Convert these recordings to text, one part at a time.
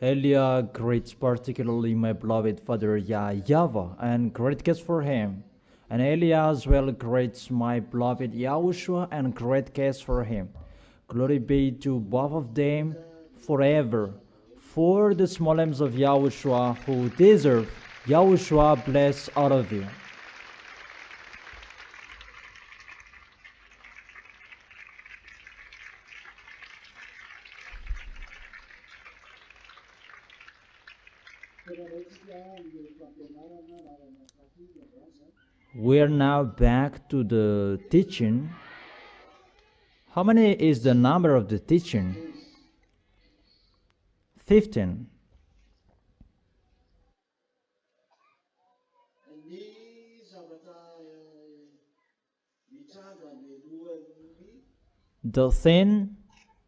Elia greets particularly my beloved father YAHVAH and great kiss for him. And Elia as well greets my beloved YAHOSHUA and great kiss for him. Glory be to both of them forever. For the small limbs of YAHOSHUA who deserve, YAHOSHUA bless all of you. We are now back to the teaching. How many is the number of the teaching? 15. The thing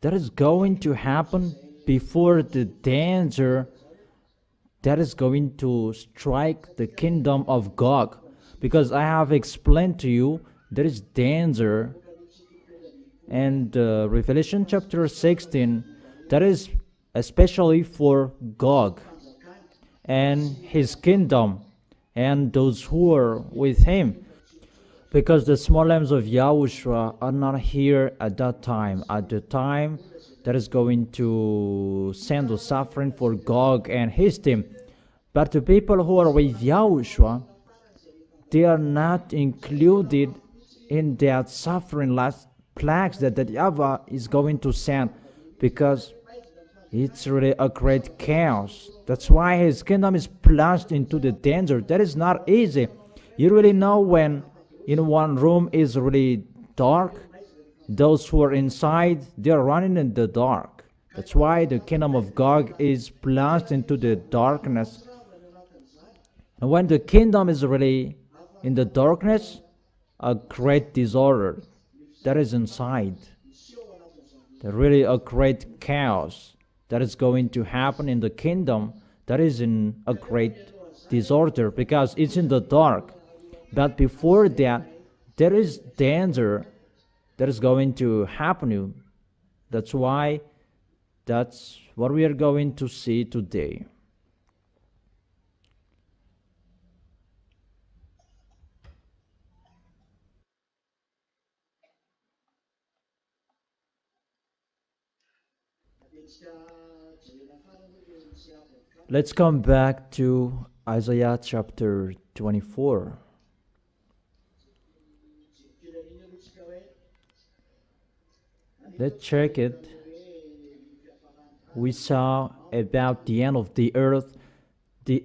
that is going to happen before the danger that is going to strike the kingdom of Gog. Because I have explained to you, there is danger. And Revelation chapter 16, that is especially for Gog and his kingdom and those who are with him. Because the small lambs of Yahushua are not here at that time. At the time that is going to send the suffering for Gog and his team. But the people who are with Yahushua, they are not included in that suffering last plagues that YAHVAH is going to send, because it's really a great chaos. That's why his kingdom is plunged into the danger. That is not easy. You really know when in one room is really dark, those who are inside, they are running in the dark. That's why the kingdom of Gog is plunged into the darkness. And when the kingdom is really in the darkness, a great disorder that is inside. There's really a great chaos that is going to happen in the kingdom that is in a great disorder because it's in the dark. But before that, there is danger that is going to happen. That's why that's what we are going to see today. Let's come back to Isaiah chapter 24. Let's check it. We saw about the end of the earth. The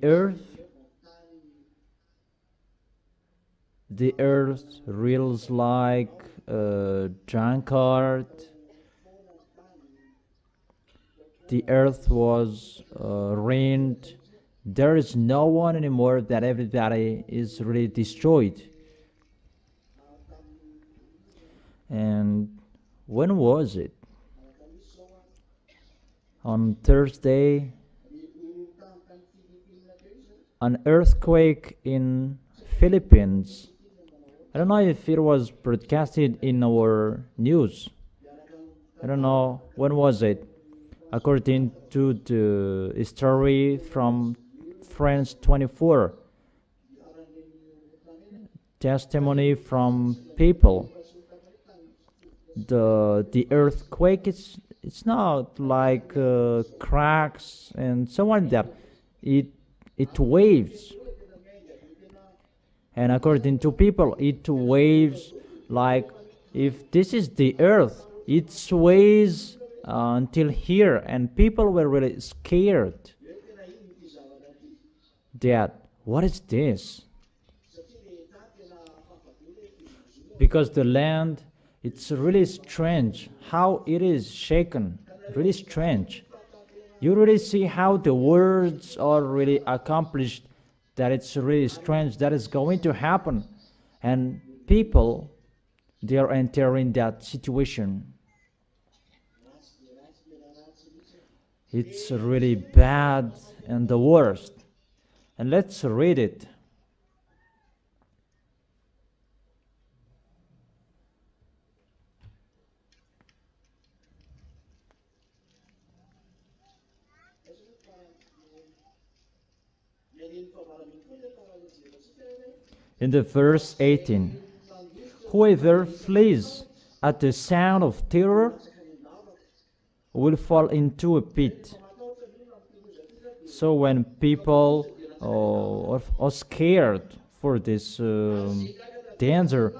earth reels like a drunkard. The earth was ruined. There is no one anymore, that everybody is really destroyed. And when was it? On Thursday, an earthquake in Philippines. I don't know if it was broadcasted in our news. I don't know when was it. According to the story from France 24, testimony from people, the earthquake, it's not like cracks and so on, that it waves. And according to people, it waves like, if this is the earth, it sways until here, and people were really scared that what is this, because the land, it's really strange how it is shaken, really strange. You really see how the words are really accomplished, that it's really strange that is going to happen, and people, they are entering that situation. It's really bad and the worst. And let's read it. In the verse 18, whoever flees at the sound of terror will fall into a pit. So when people are scared for this danger,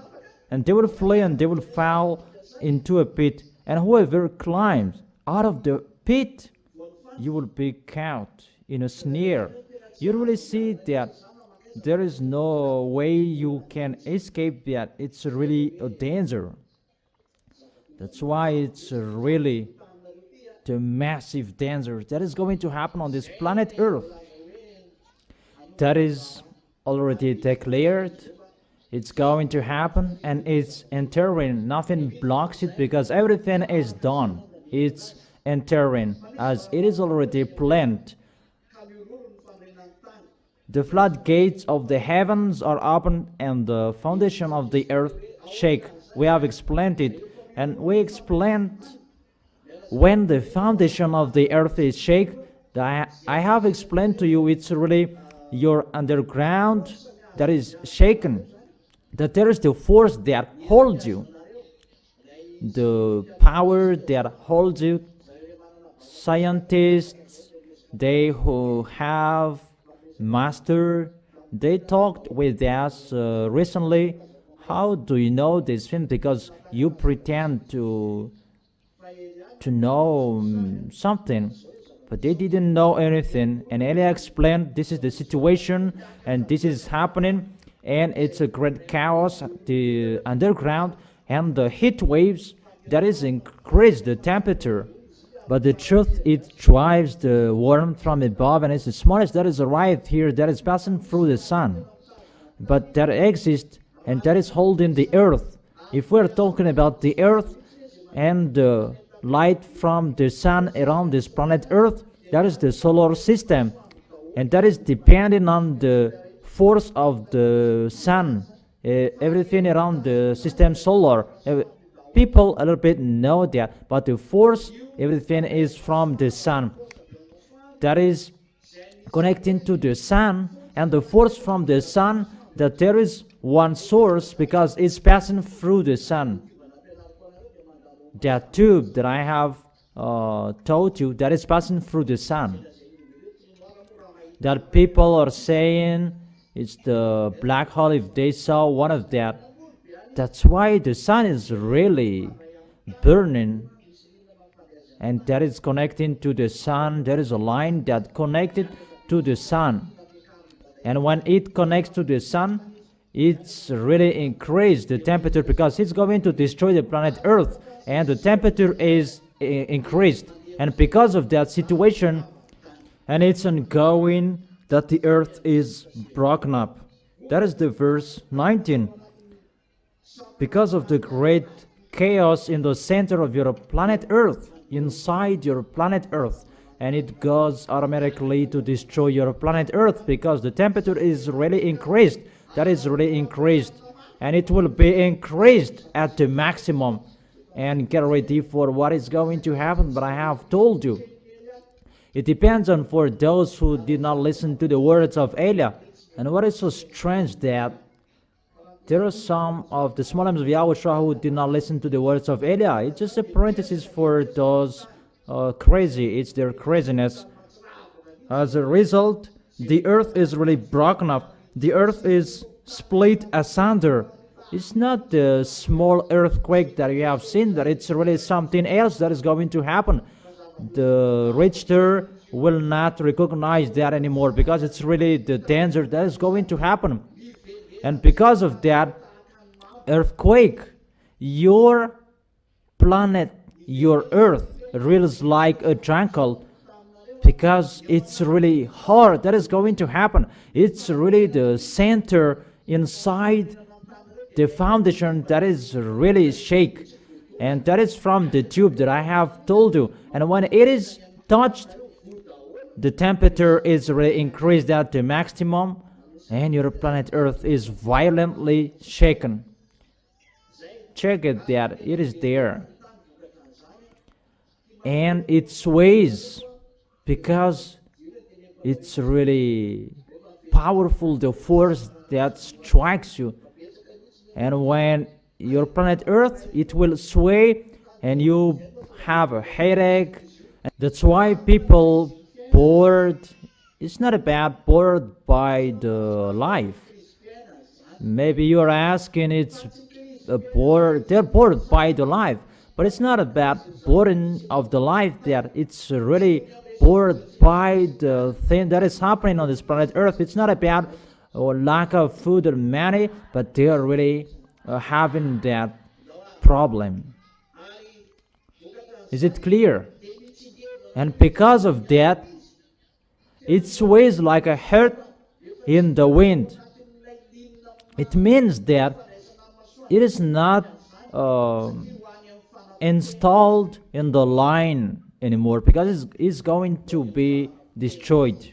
and they will flee and they will fall into a pit, and whoever climbs out of the pit, you will be caught in a snare. You really see that there is no way you can escape that. It's really a danger. That's why it's really the massive danger that is going to happen on this planet Earth. That is already declared. It's going to happen, and it's entering. Nothing blocks it because everything is done. It's entering as it is already planned. The floodgates of the heavens are open and the foundation of the earth shake. We have explained it, and we explained when the foundation of the earth is shaken. I have explained to you it's really your underground that is shaken, that there is the force that holds you, the power that holds you. Scientists, they who have master, they talked with us recently. How do you know this thing? Because you pretend to know something, but they didn't know anything. And Elia explained this is the situation and this is happening, and it's a great chaos, the underground, and the heat waves that is increase the temperature. But the truth, it drives the warmth from above, and it's the smallest that is arrived here that is passing through the sun, but that exists and that is holding the earth. If we're talking about the earth and the light from the sun around this planet Earth, that is the solar system, and that is depending on the force of the sun. Everything around the system solar. People a little bit know that, but the force, everything is from the sun. That is connecting to the sun, and the force from the sun, that there is one source because it's passing through the sun. That tube that I have told you, that is passing through the sun. That people are saying it's the black hole if they saw one of that. That's why the sun is really burning, and that is connecting to the sun. There is a line that connected to the sun, and when it connects to the sun, it's really increased the temperature because it's going to destroy the planet Earth, and the temperature is increased. And because of that situation, and it's ongoing, that the earth is broken up. That is the verse 19. Because of the great chaos in the center of your planet Earth, inside your planet Earth, and it goes automatically to destroy your planet Earth because the temperature is really increased. That is really increased, and it will be increased at the maximum. And get ready for what is going to happen. But I have told you, it depends on for those who did not listen to the words of Elia. And what is so strange that there are some of the small names of YAHOSHUA who did not listen to the words of Elia. It's just a parenthesis for those crazy. It's their craziness. As a result, the earth is really broken up. The earth is split asunder. It's not the small earthquake that you have seen, that it's really something else that is going to happen. The Richter will not recognize that anymore because it's really the danger that is going to happen. And because of that earthquake, your planet, your earth, feels like a triangle because it's really hard. That is going to happen. It's really the center inside the foundation that is really shake, and that is from the tube that I have told you. And when it is touched, the temperature is really increased at the maximum, and your planet Earth is violently shaken. Check it, that it is there, and it sways because it's really powerful the force that strikes you. And when your planet Earth, it will sway and you have a headache. That's why people bored. It's not about bored by the life. Maybe you're asking it's bored. They're bored by the life, but it's not about boredom of the life. That it's really bored by the thing that is happening on this planet Earth. It's not about lack of food or money, but they are really having that problem. Is it clear? And because of that, it sways like a heart in the wind. It means that it is not installed in the line anymore, because it's going to be destroyed.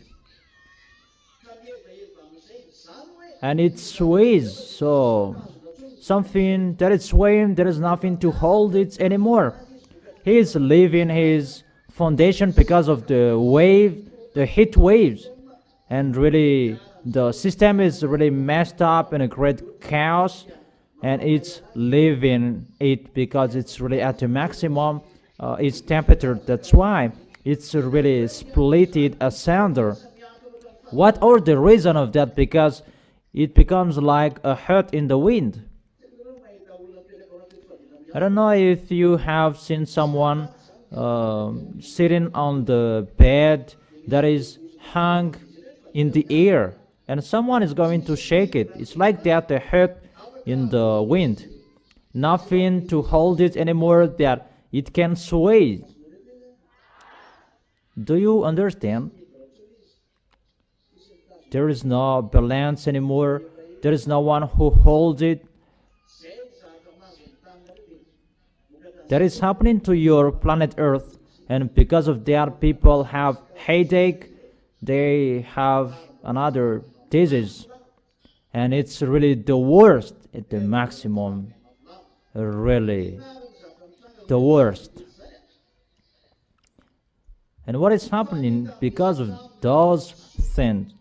And it sways, so something that is swaying, there is nothing to hold it anymore. He is leaving his foundation because of the wave, the heat waves, and really the system is really messed up in a great chaos, and it's leaving it because it's really at the maximum its temperature. That's why it's really split it asunder. What are the reason of that? Because it becomes like a heart in the wind. I don't know if you have seen someone sitting on the bed that is hung in the air, and someone is going to shake it. It's like that, the heart in the wind. Nothing to hold it anymore, that it can sway. Do you understand? There is no balance anymore. There is no one who holds it. That is happening to your planet Earth, and because of that, people have headache. They have another disease, and it's really the worst at the maximum. Really, the worst. And what is happening because of those things?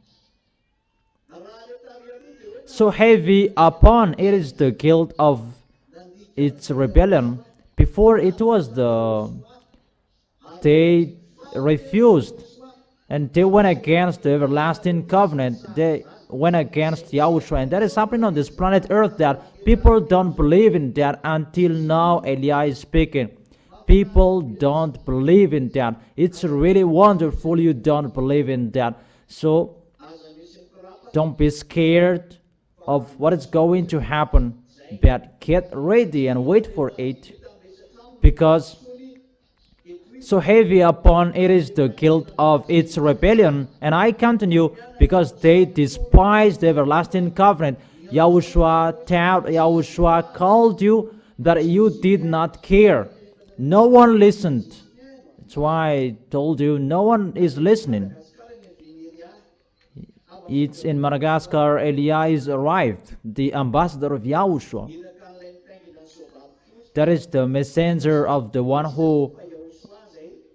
So heavy upon it is the guilt of its rebellion. Before it was they refused, and they went against the everlasting covenant. They went against Yahushua, and that is happening on this planet Earth, that people don't believe in that until now. Eli is speaking. People don't believe in that. It's really wonderful you don't believe in that. So don't be scared of what is going to happen, but get ready and wait for it. Because so heavy upon it is the guilt of its rebellion. And I continue, because they despised the everlasting covenant. Yahushua called you, that you did not care. No one listened. That's why I told you, no one is listening. It's in Madagascar, Elias arrived, the ambassador of Yahushua. That is the messenger of the one who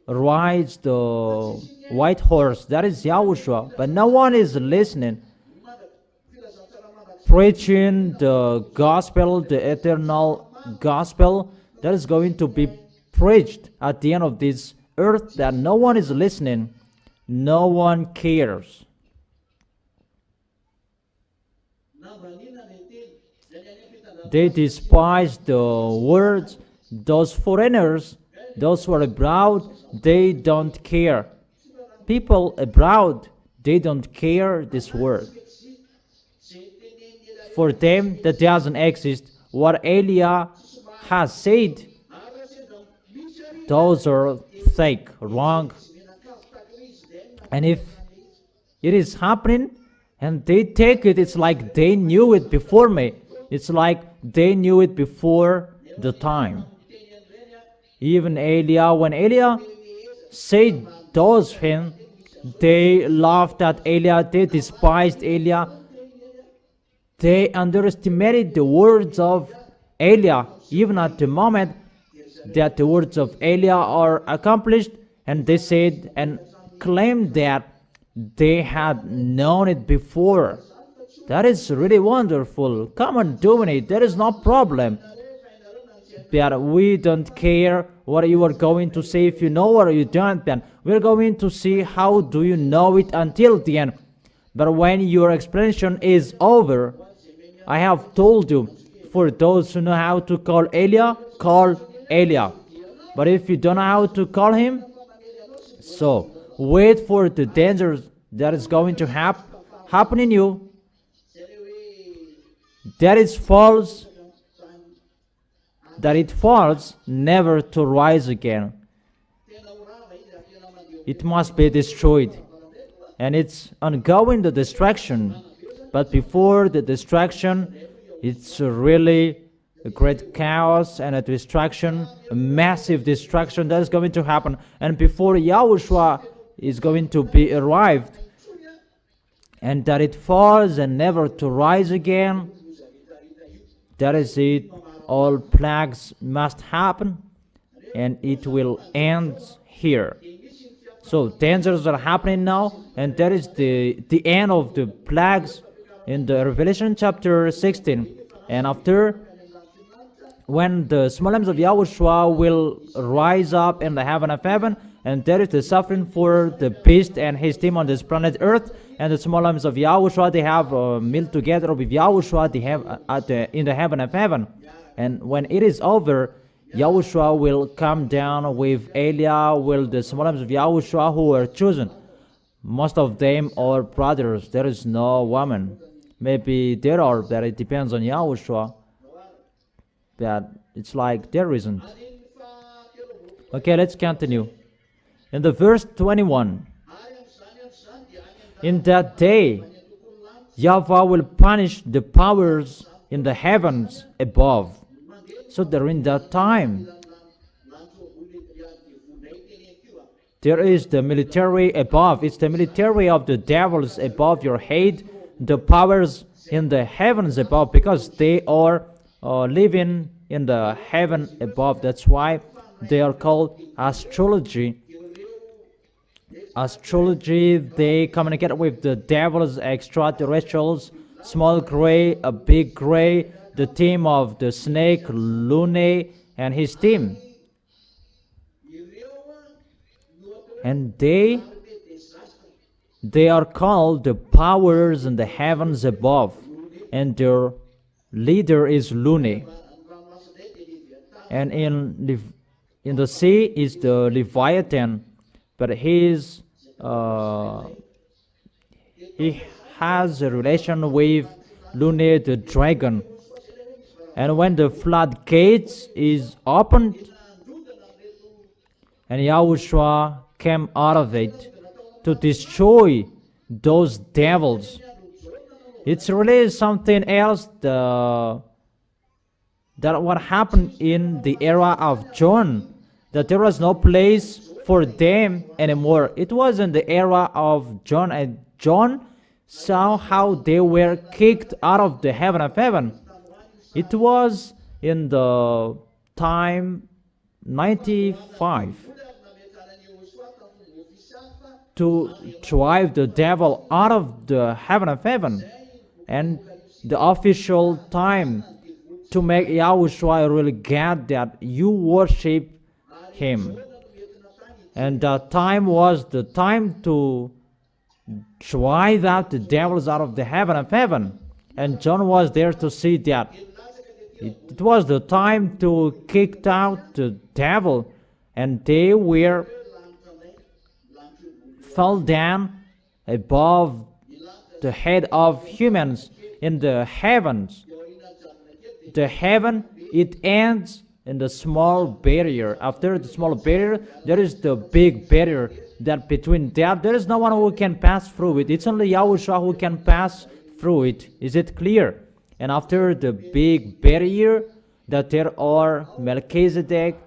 rides the white horse. That is Yahushua. But no one is listening. Preaching the gospel, the eternal gospel, that is going to be preached at the end of this earth, that no one is listening. No one cares. They despise the words. Those foreigners, those who are abroad, they don't care. People abroad, they don't care this word. For them, that doesn't exist. What Elia has said, those are fake, wrong. And if it is happening and they take it, it's like they knew it before me. It's like they knew it before the time. Even Elia, when Elia said those things, they laughed at Elia, they despised Elia. They underestimated the words of Elia, even at the moment that the words of Elia are accomplished, and they said and claimed that they had known it before. That is really wonderful. Come on, dominate. There is no problem. But we don't care what you are going to say. If you know or you don't, then we're going to see how do you know it until the end. But when your explanation is over, I have told you, for those who know how to call Elia, call Elia. But if you don't know how to call him, so wait for the dangers that is going to happen in you. That is false, that it falls never to rise again. It must be destroyed. And it's ongoing, the destruction. But before the destruction, it's really a great chaos and a destruction, a massive destruction that is going to happen. And before Yahushua is going to be arrived, and that it falls and never to rise again, that is it. All plagues must happen, and it will end here. So dangers are happening now, and that is the end of the plagues in the Revelation chapter 16. And after, when the small lambs of Yahushua will rise up in the heaven of heaven, and there is the suffering for the beast and his team on this planet Earth, and the small lambs of Yahushua, they have meal together with Yahushua, they have in the heaven of heaven. And when it is over, Yahushua will come down with Elia, with the small lambs of Yahushua who were chosen. Most of them are brothers. There is no woman. Maybe there are, but it depends on Yahushua. But it's like there isn't. Okay, let's continue. In the verse 21, in that day, YAHVAH will punish the powers in the heavens above. So during that time, there is the military above. It's the military of the devils above your head, the powers in the heavens above, because they are living in the heaven above. That's why they are called astrology. Astrology, they communicate with the devils, extraterrestrials, small gray, a big gray, the team of the snake, Lune, and his team. And they are called the powers in the heavens above, and their leader is Lune. And in the sea is the Leviathan, but he has a relation with Lune the dragon. And when the floodgates is opened, and Yahushua came out of it to destroy those devils, it's really something else that what happened in the era of John, that there was no place for them anymore. It was in the era of John, and John saw how they were kicked out of the heaven of heaven. It was in the time 95 to drive the devil out of the heaven of heaven, and the official time to make Yahushua really get that you worship him. And that time was the time to drive out the devils out of the heaven of heaven. And John was there to see that. It was the time to kick out the devil, and they fell down above the head of humans in the heavens. The heaven, it ends in the small barrier. After the small barrier, there is the big barrier. That between that, there is no one who can pass through it. It's only Yahushua who can pass through it. Is it clear? And after the big barrier, that there are Melchizedek.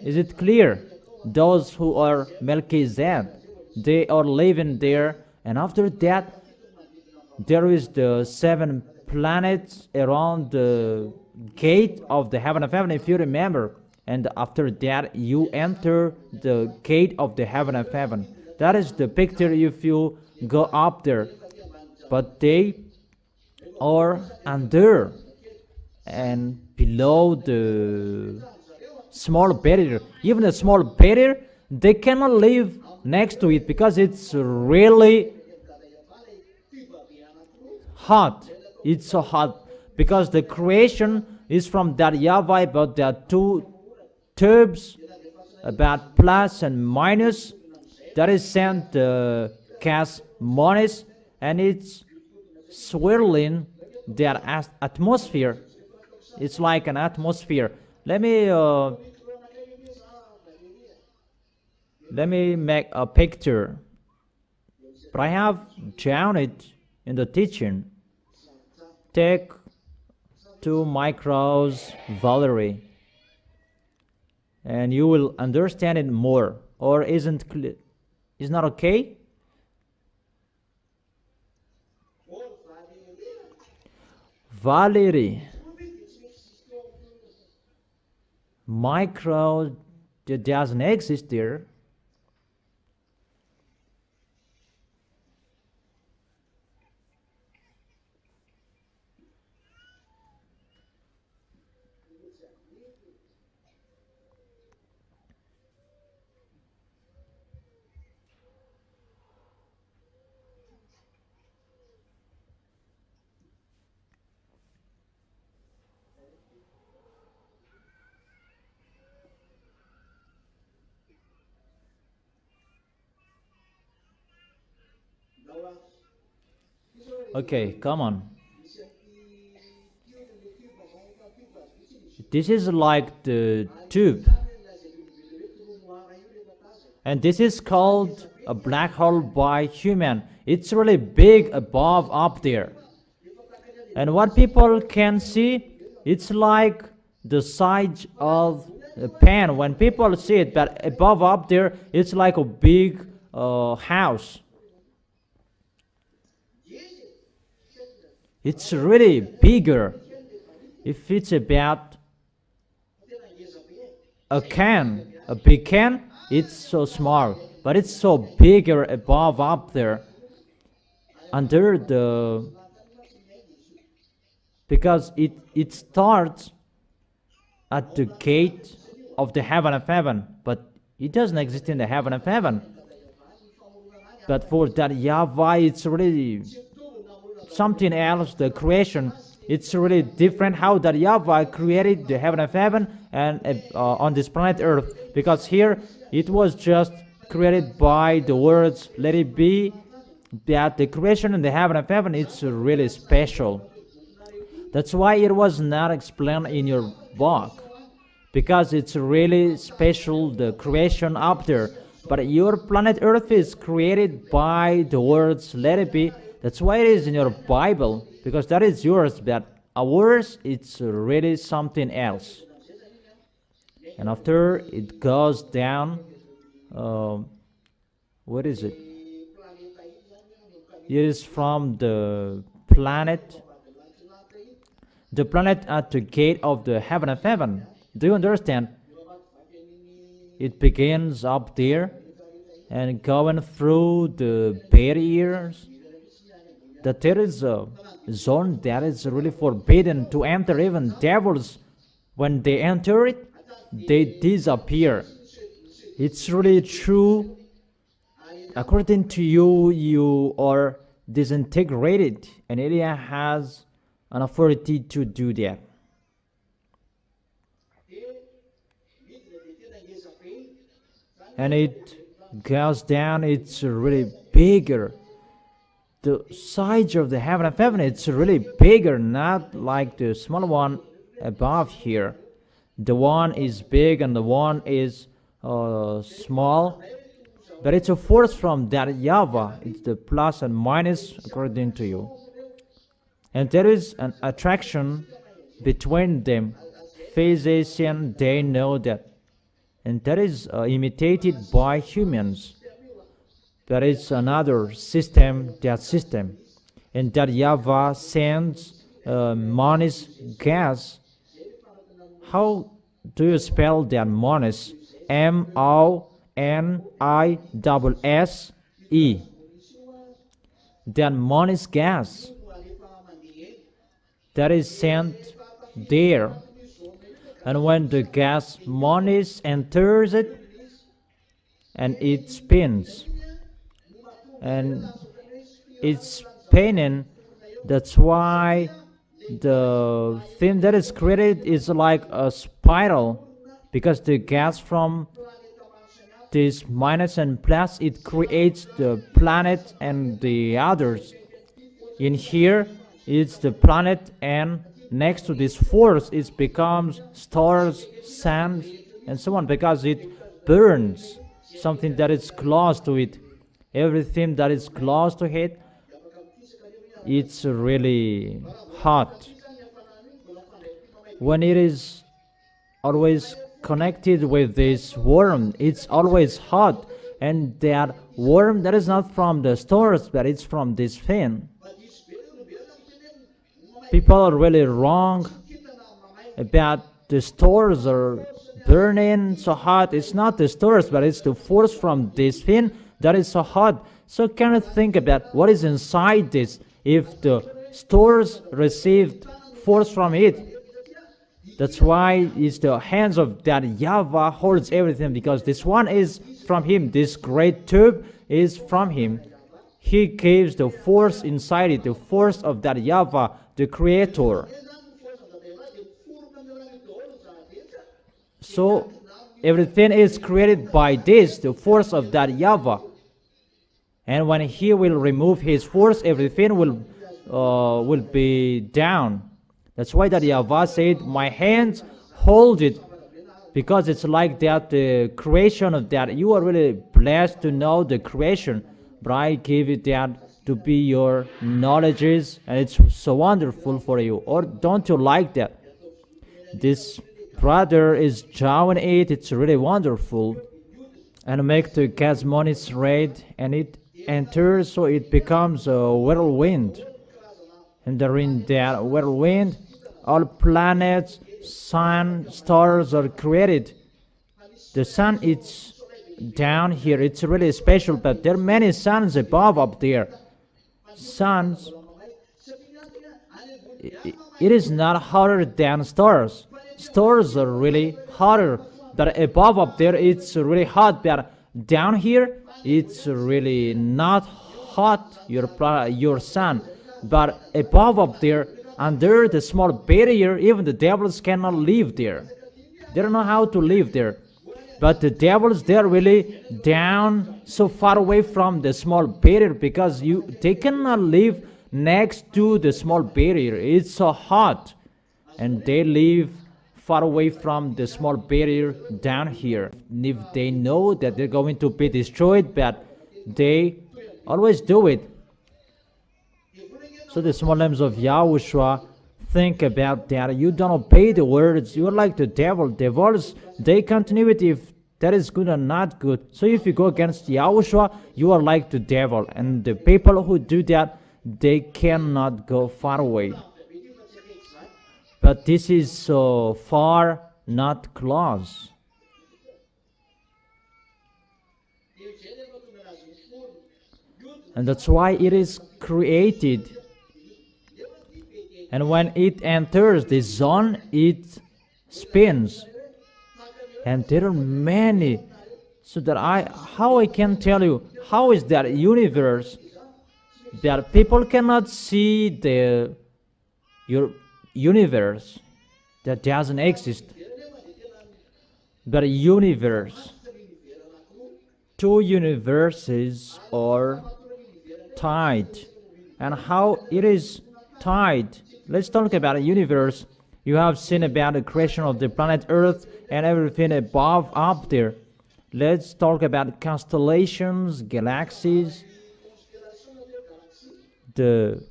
Is it clear? Those who are Melchizedek, they are living there. And after that, there is the 7 planets around the gate of the heaven of heaven, if you remember. And after that, you enter the gate of the heaven of heaven. That is the picture if you go up there. But they are under and below the small barrier. Even a small barrier, they cannot live next to it because it's really hot. It's so hot because the creation is from that YAHVAH, but there are two tubes about plus and minus that is sent the gas minus, and it's swirling their atmosphere. It's like an atmosphere. Let me make a picture, but I have drawn it in the teaching. Take 2 micros, Valerie, and you will understand it more. Or isn't clear? Is not okay? Valerie, micro that doesn't exist there. Okay, come on. This is like the tube. And this is called a black hole by human. It's really big above up there. And what people can see, it's like the size of a pen. When people see it, but above up there, it's like a big house. It's really bigger. If it's about a can, a big can, it's so small, but it's so bigger above up there, under the, because it starts at the gate of the heaven of heaven, but it doesn't exist in the heaven of heaven. But for that YAHVAH, it's really something else. The creation, it's really different how that YAHVAH created the heaven of heaven and on this planet Earth, because here it was just created by the words let it be. That the creation in the heaven of heaven, it's really special. That's why it was not explained in your book, because it's really special, the creation up there. But your planet Earth is created by the words let it be. That's why it is in your Bible, because that is yours, but ours, it's really something else. And after it goes down, what is it? It is from the planet at the gate of the heaven of heaven. Do you understand? It begins up there and going through the barriers. That there is a zone that is really forbidden to enter. Even devils, when they enter it, they disappear. It's really true. According to you, you are disintegrated, and Elia has an authority to do that. And it goes down, it's really bigger. The size of the heaven of heaven, it's really bigger, not like the small one above here. The one is big and the one is small, but it's a force from that YAHVAH. It's the plus and minus according to you, and there is an attraction between them. Physicians, they know that, and that is imitated by humans. There is another system, that system, and that YAHVAH sends minus gas. How do you spell that minus? MONIS. NISSE. Then Moniz gas that is sent there, and when the gas Moniz enters it, and it spins, and it's spinning. That's why the thing that is created is like a spiral, because the gas from this minus and plus, it creates the planet and the others. In here it's the planet, and next to this force it becomes stars, sun, and so on, because it burns something that is close to it. Everything that is close to it, it's really hot. When it is always connected with this worm, it's always hot, and that worm that is not from the stars, but it's from this fin. People are really wrong about the stars are burning so hot. It's not the stars, but it's the force from this fin that is so hot. So can you think about what is inside this? If the stars received force from it, that's why it's the hands of that YAHVAH holds everything, because this one is from him. This great tube is from him. He gives the force inside it, the force of that YAHVAH, the creator. So everything is created by this, the force of that YAHVAH. And when he will remove his force, everything will be down. That's why that YAHVAH said, my hands hold it, because it's like that, the creation of that. You are really blessed to know the creation, but I give it that to be your knowledges, and it's so wonderful for you. Or don't you like that? This brother is drawing it. It's really wonderful, and make the gas Moniz red, and it enters, so it becomes a whirlwind. And during that whirlwind, all planets, sun, stars are created. The sun is down here. It's really special, but there are many suns above up there. Suns, it is not hotter than stars. Stars are really hotter, but above up there it's really hot. But down here it's really not hot, your sun. But above up there, under the small barrier, even the devils cannot live there. They don't know how to live there. But the devils, they're really down so far away from the small barrier, because they cannot live next to the small barrier. It's so hot, and they live far away from the small barrier down here. And if they know that they're going to be destroyed, but they always do it. So the small lambs of Yahushua, think about that. You don't obey the words. You are like the devil. Devils, they continue it if that is good or not good. So if you go against Yahushua, you are like the devil. And the people who do that, they cannot go far away. But this is so far, not close. And that's why it is created. And when it enters the zone, it spins. And there are many. So that how I can tell you, how is that universe that people cannot see your universe that doesn't exist. But a universe, two universes are tied. And how it is tied? Let's talk about a universe. You have seen about the creation of the planet Earth and everything above up there. Let's talk about constellations, galaxies, the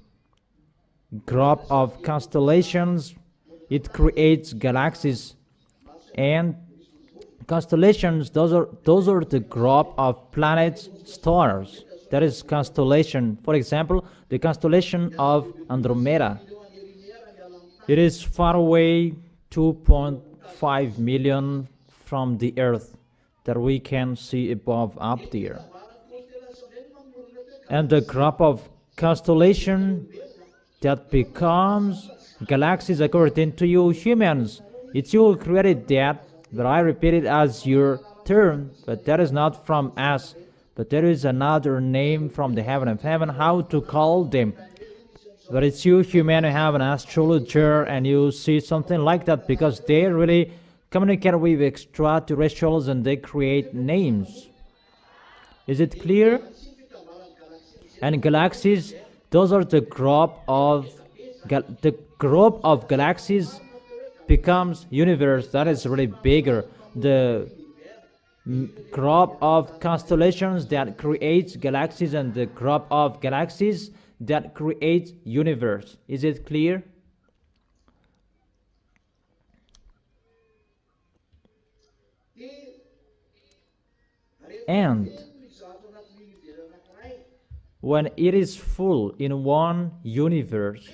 group of constellations. It creates galaxies, and constellations, those are the group of planets, stars. That is constellation. For example, the constellation of Andromeda. It is far away, 2.5 million from the Earth. that we can see above up there. And the group of constellation that becomes galaxies according to you humans. It's you who created that, but I repeat it as your term, but that is not from us, but there is another name from the heaven of heaven, how to call them. But it's you human who have an astrologer and you see something like that, because they really communicate with extraterrestrials and they create names. Is it clear? And galaxies, those are the group of galaxies becomes universe that is really bigger. The group of constellations that creates galaxies and the group of galaxies that creates universe. Is it clear? And when it is full in one universe,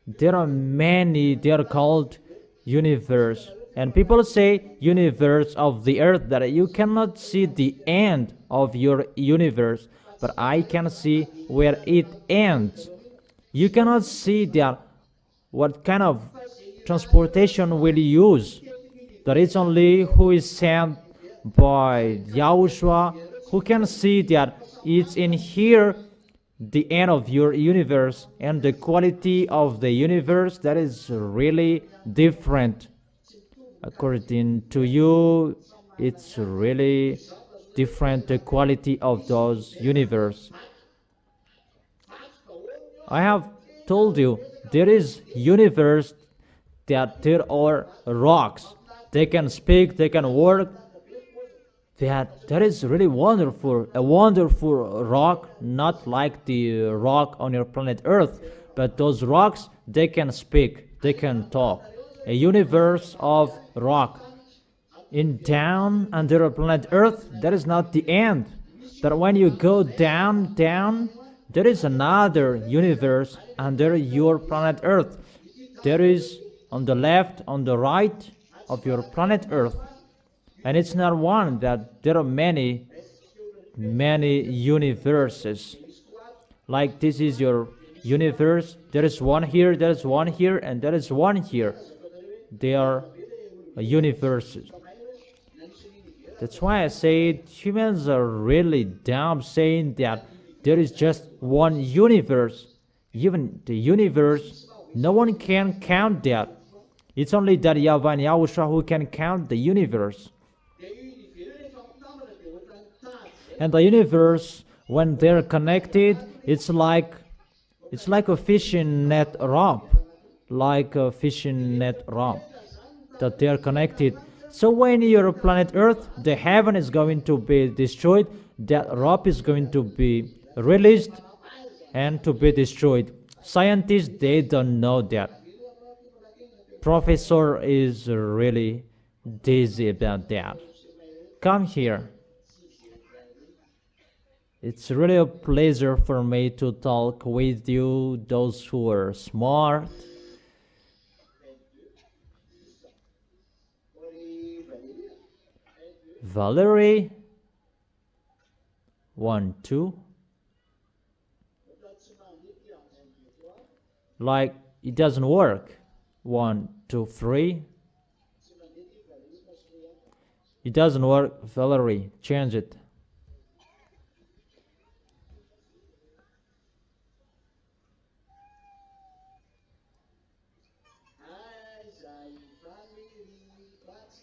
there are many, they are called universe. And people say universe of the earth, that you cannot see the end of your universe, but I can see where it ends. You cannot see that what kind of transportation will you use. That it's only who is sent by YAHOSHUA who can see that it's in here the end of your universe, and the quality of the universe that is really different. According to you, it's really different, the quality of those universe. I have told you there is universe that there are rocks. They can speak, they can work. That is really wonderful, a wonderful rock, not like the rock on your planet Earth, but those rocks, they can speak, they can talk. A universe of rock. In down under a planet Earth, that is not the end. But when you go down, there is another universe under your planet Earth. There is on the left, on the right of your planet Earth. And it's not one, that there are many universes. Like this is your universe. There is one here, there is one here, and there is one here. They are universes. That's why I say humans are really dumb saying that there is just one universe. Even the universe, no one can count that. It's only that YAHVAH and YAHOSHUA who can count the universe. And the universe, when they're connected, it's like a fishing net rope, that they're connected. So when your planet Earth, the heaven is going to be destroyed, that rope is going to be released and to be destroyed. Scientists, they don't know that. Professor is really dizzy about that. Come here. It's really a pleasure for me to talk with you, those who are smart. Valerie, 1, 2. Like it doesn't work. 1, 2, 3. It doesn't work, Valerie. Change it.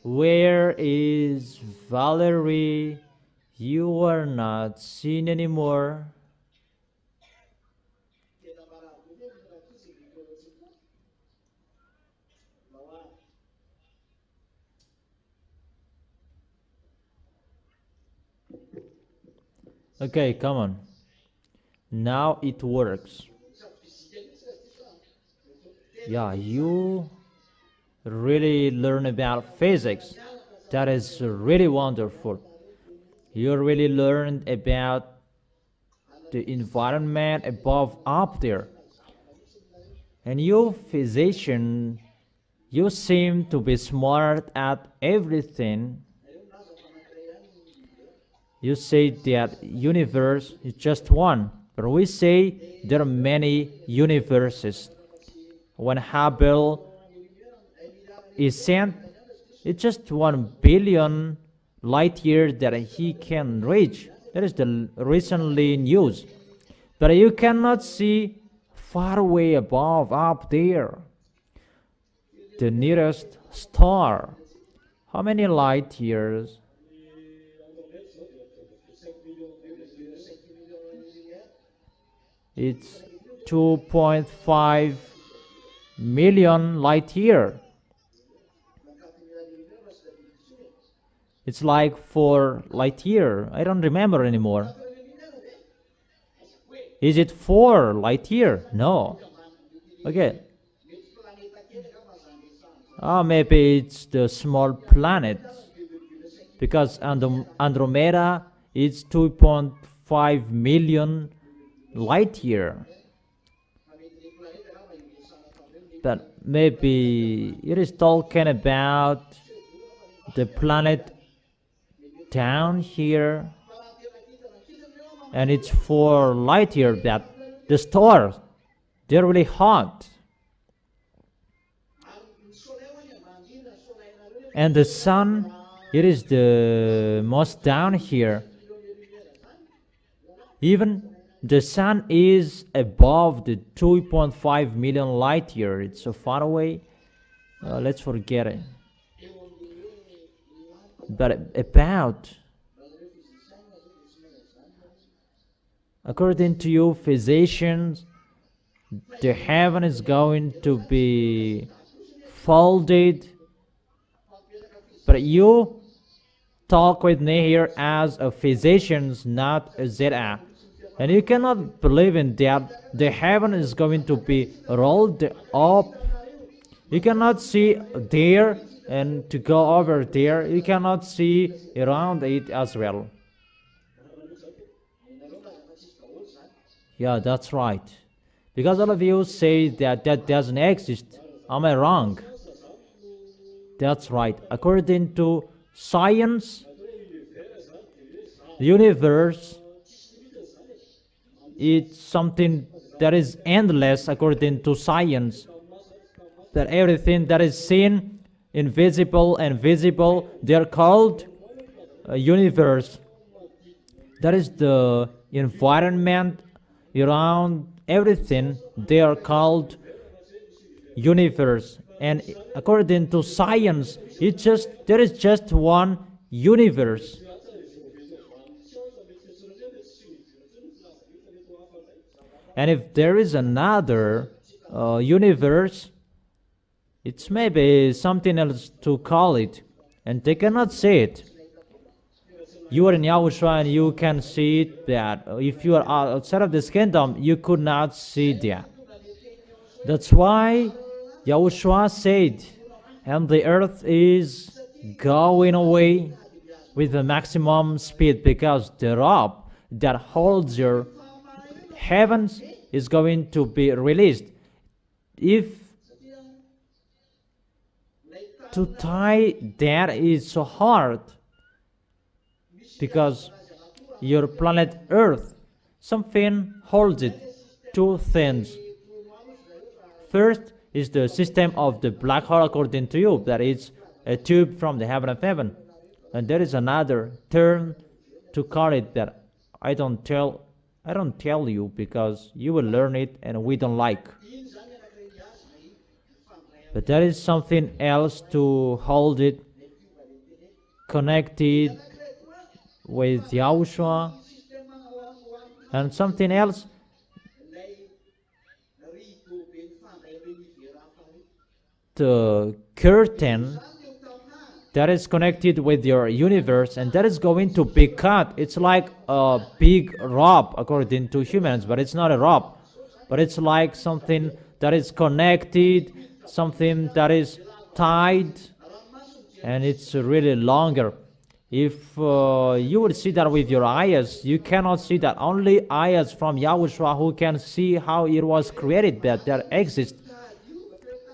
Where is Valerie? You are not seen anymore. Okay, come on. Now it works. Yeah, you really learn about physics. That is really wonderful. You really learned about the environment above up there. And you physician, You seem to be smart at everything. You say that universe is just one, but we say there are many universes. When Hubble is sent, it's just 1 billion light year that he can reach. That is the recently news. But you cannot see far away above, up there, the nearest star. How many light years? It's 2.5 million light year. It's like 4 light year. I don't remember anymore. Is it 4 light year? No. Okay. Maybe it's the small planet, because Andromeda is 2.5 million light year. But maybe it is talking about the planet down here, and it's 4 light year. That the stars, they're really hot, and the sun, it is the most down here. Even the sun is above the 2.5 million light year. It's so far away. Let's forget it. But according to you physicians, the heaven is going to be folded. But you talk with me here as a physician, not a ZA. And you cannot believe in that the heaven is going to be rolled up. You cannot see there and to go over there. You cannot see around it as well. Yeah, that's right. Because all of you say that that doesn't exist. Am I wrong? That's right. According to science, the universe is something that is endless. According to science, that everything that is seen, invisible and visible, they are called a universe. That is the environment around everything. They are called universe. And according to science, there is just one universe. And if there is another universe, it's maybe something else to call it, and they cannot see it. You are in Yahushua and you can see it, that if you are outside of this kingdom, you could not see that. That's why Yahushua said, and the earth is going away with the maximum speed, because the rope that holds your heavens is going to be released. If to tie that is so hard, because your planet Earth, something holds it. 2 things. First is the system of the black hole, according to you, that is a tube from the heaven of heaven. And there is another term to call it that I don't tell you, because you will learn it and we don't like. But there is something else to hold it connected with Yahushua, and something else the curtain that is connected with your universe, and that is going to be cut. It's like a big rope according to humans, but it's not a rope, but it's like something that is connected, something that is tied, and it's really longer. If you would see that with your eyes, you cannot see that. Only eyes from Yahushua who can see how it was created, that there exists.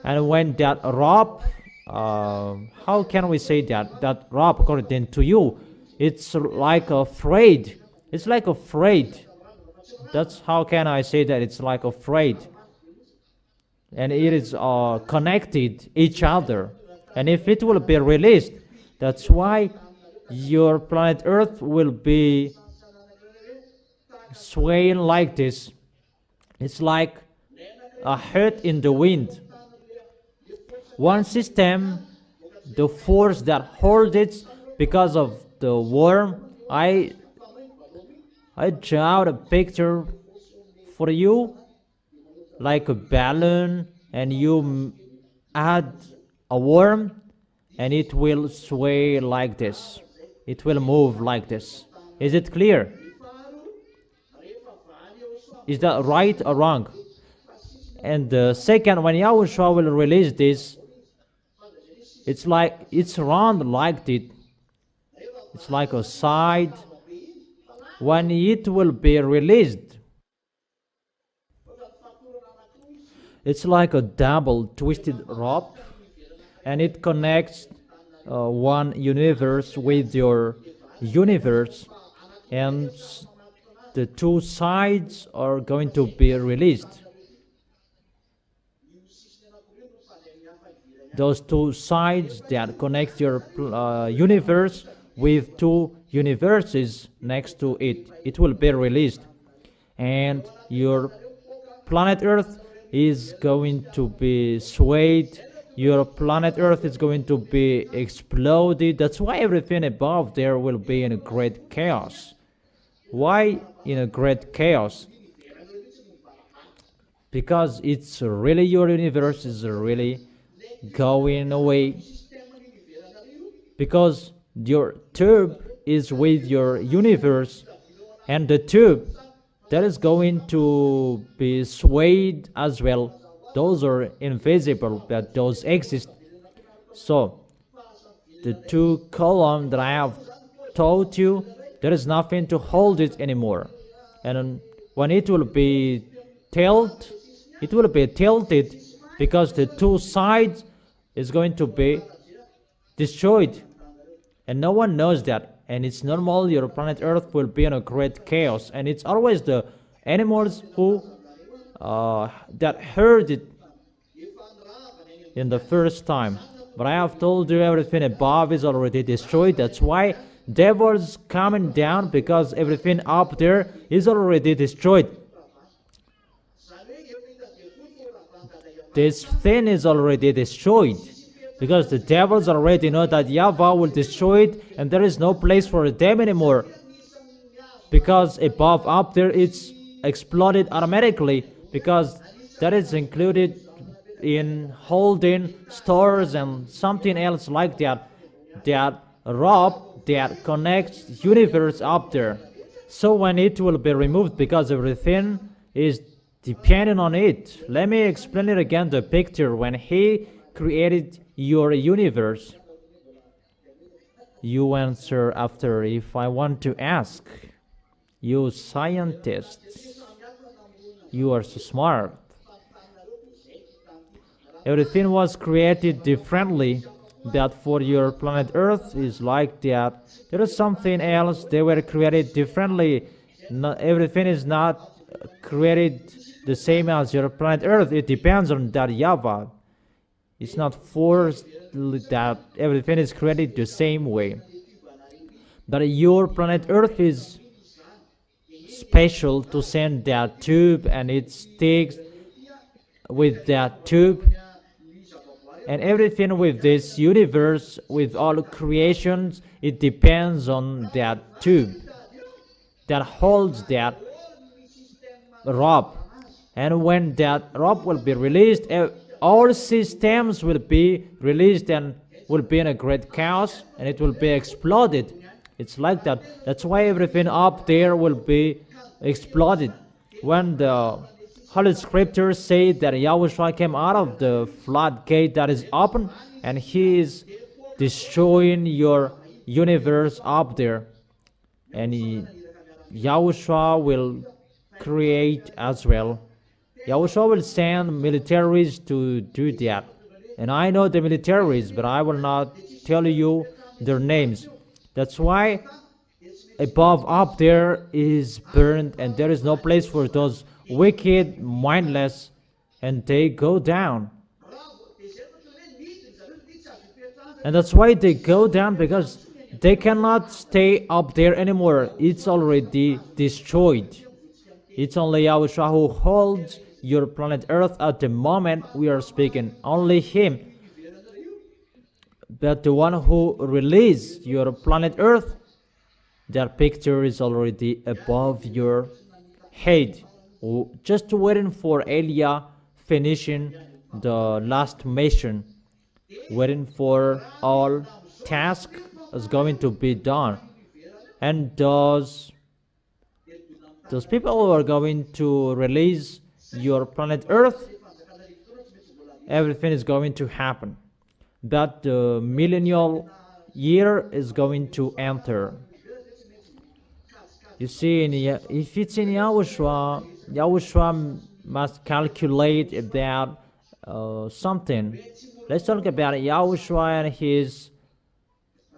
And when that rob, how can we say that rob, according to you, it's like afraid. It's like afraid. That's how can I say that it's like afraid. And it is connected each other. And if it will be released, that's why your planet Earth will be swaying like this. It's like a hurt in the wind. One system, the force that holds it because of the worm. I draw out a picture for you, like a balloon, and you add a worm, and it will sway like this. It will move like this. Is it clear? Is that right or wrong? And the second, when Yahushua will release this, it's like it's round like it. It's like a side. When it will be released, it's like a double twisted rope, and it connects one universe with your universe, and the two sides are going to be released. Those two sides that connect your universe with two universes next to it, it will be released, and your planet Earth is going to be swayed. Your planet Earth is going to be exploded. That's why everything above there will be in a great chaos. Why in a great chaos? Because it's really, your universe is really going away, because your tube is with your universe, and the tube that is going to be swayed as well. Those are invisible, but those exist. So the two columns that I have told you, there is nothing to hold it anymore. And when it will be tilted, it will be tilted because the two sides is going to be destroyed, and no one knows that. And it's normal, your planet Earth will be in a great chaos, and it's always the animals who that heard it in the first time. But I have told you everything above is already destroyed. That's why devils coming down, because everything up there is already destroyed. This thing is already destroyed, because the devils already know that YAHVAH will destroy it, and there is no place for them anymore, because above up there it's exploded automatically, because that is included in holding stores and something else like that, that rope that connects universe up there. So when it will be removed, because everything is depending on it. Let me explain it again, the picture. When he created your universe, you answer after if I want to ask. You scientists, you are so smart. Everything was created differently. That for your planet Earth is like that. There is something else. They were created differently. Not everything is not created the same as your planet Earth. It depends on that YAHVAH. It's not forced that everything is created the same way. But your planet Earth is special to send that tube, and it sticks with that tube. And everything with this universe, with all creations, it depends on that tube that holds that rope. And when that rope will be released, all systems will be released and will be in a great chaos, and it will be exploded. It's like that. That's why everything up there will be exploded. When the Holy Scriptures say that Yahushua came out of the floodgate that is open, and he is destroying your universe up there, and Yahushua will create as well Yahushua will send militaries to do that. And I know the militaries, but I will not tell you their names. That's why above up there is burned, and there is no place for those wicked, mindless, and they go down. And that's why they go down, because they cannot stay up there anymore. It's already destroyed. It's only Yahushua who holds your planet Earth at the moment we are speaking. Only Him. But the one who released your planet Earth, that picture is already above your head. Just waiting for Elia finishing the last mission. Waiting for all task is going to be done. And those people who are going to release your planet Earth, everything is going to happen. But the millennial year is going to enter. You see, if it's in Yahushua, Yahushua must calculate about something. Let's talk about Yahushua and his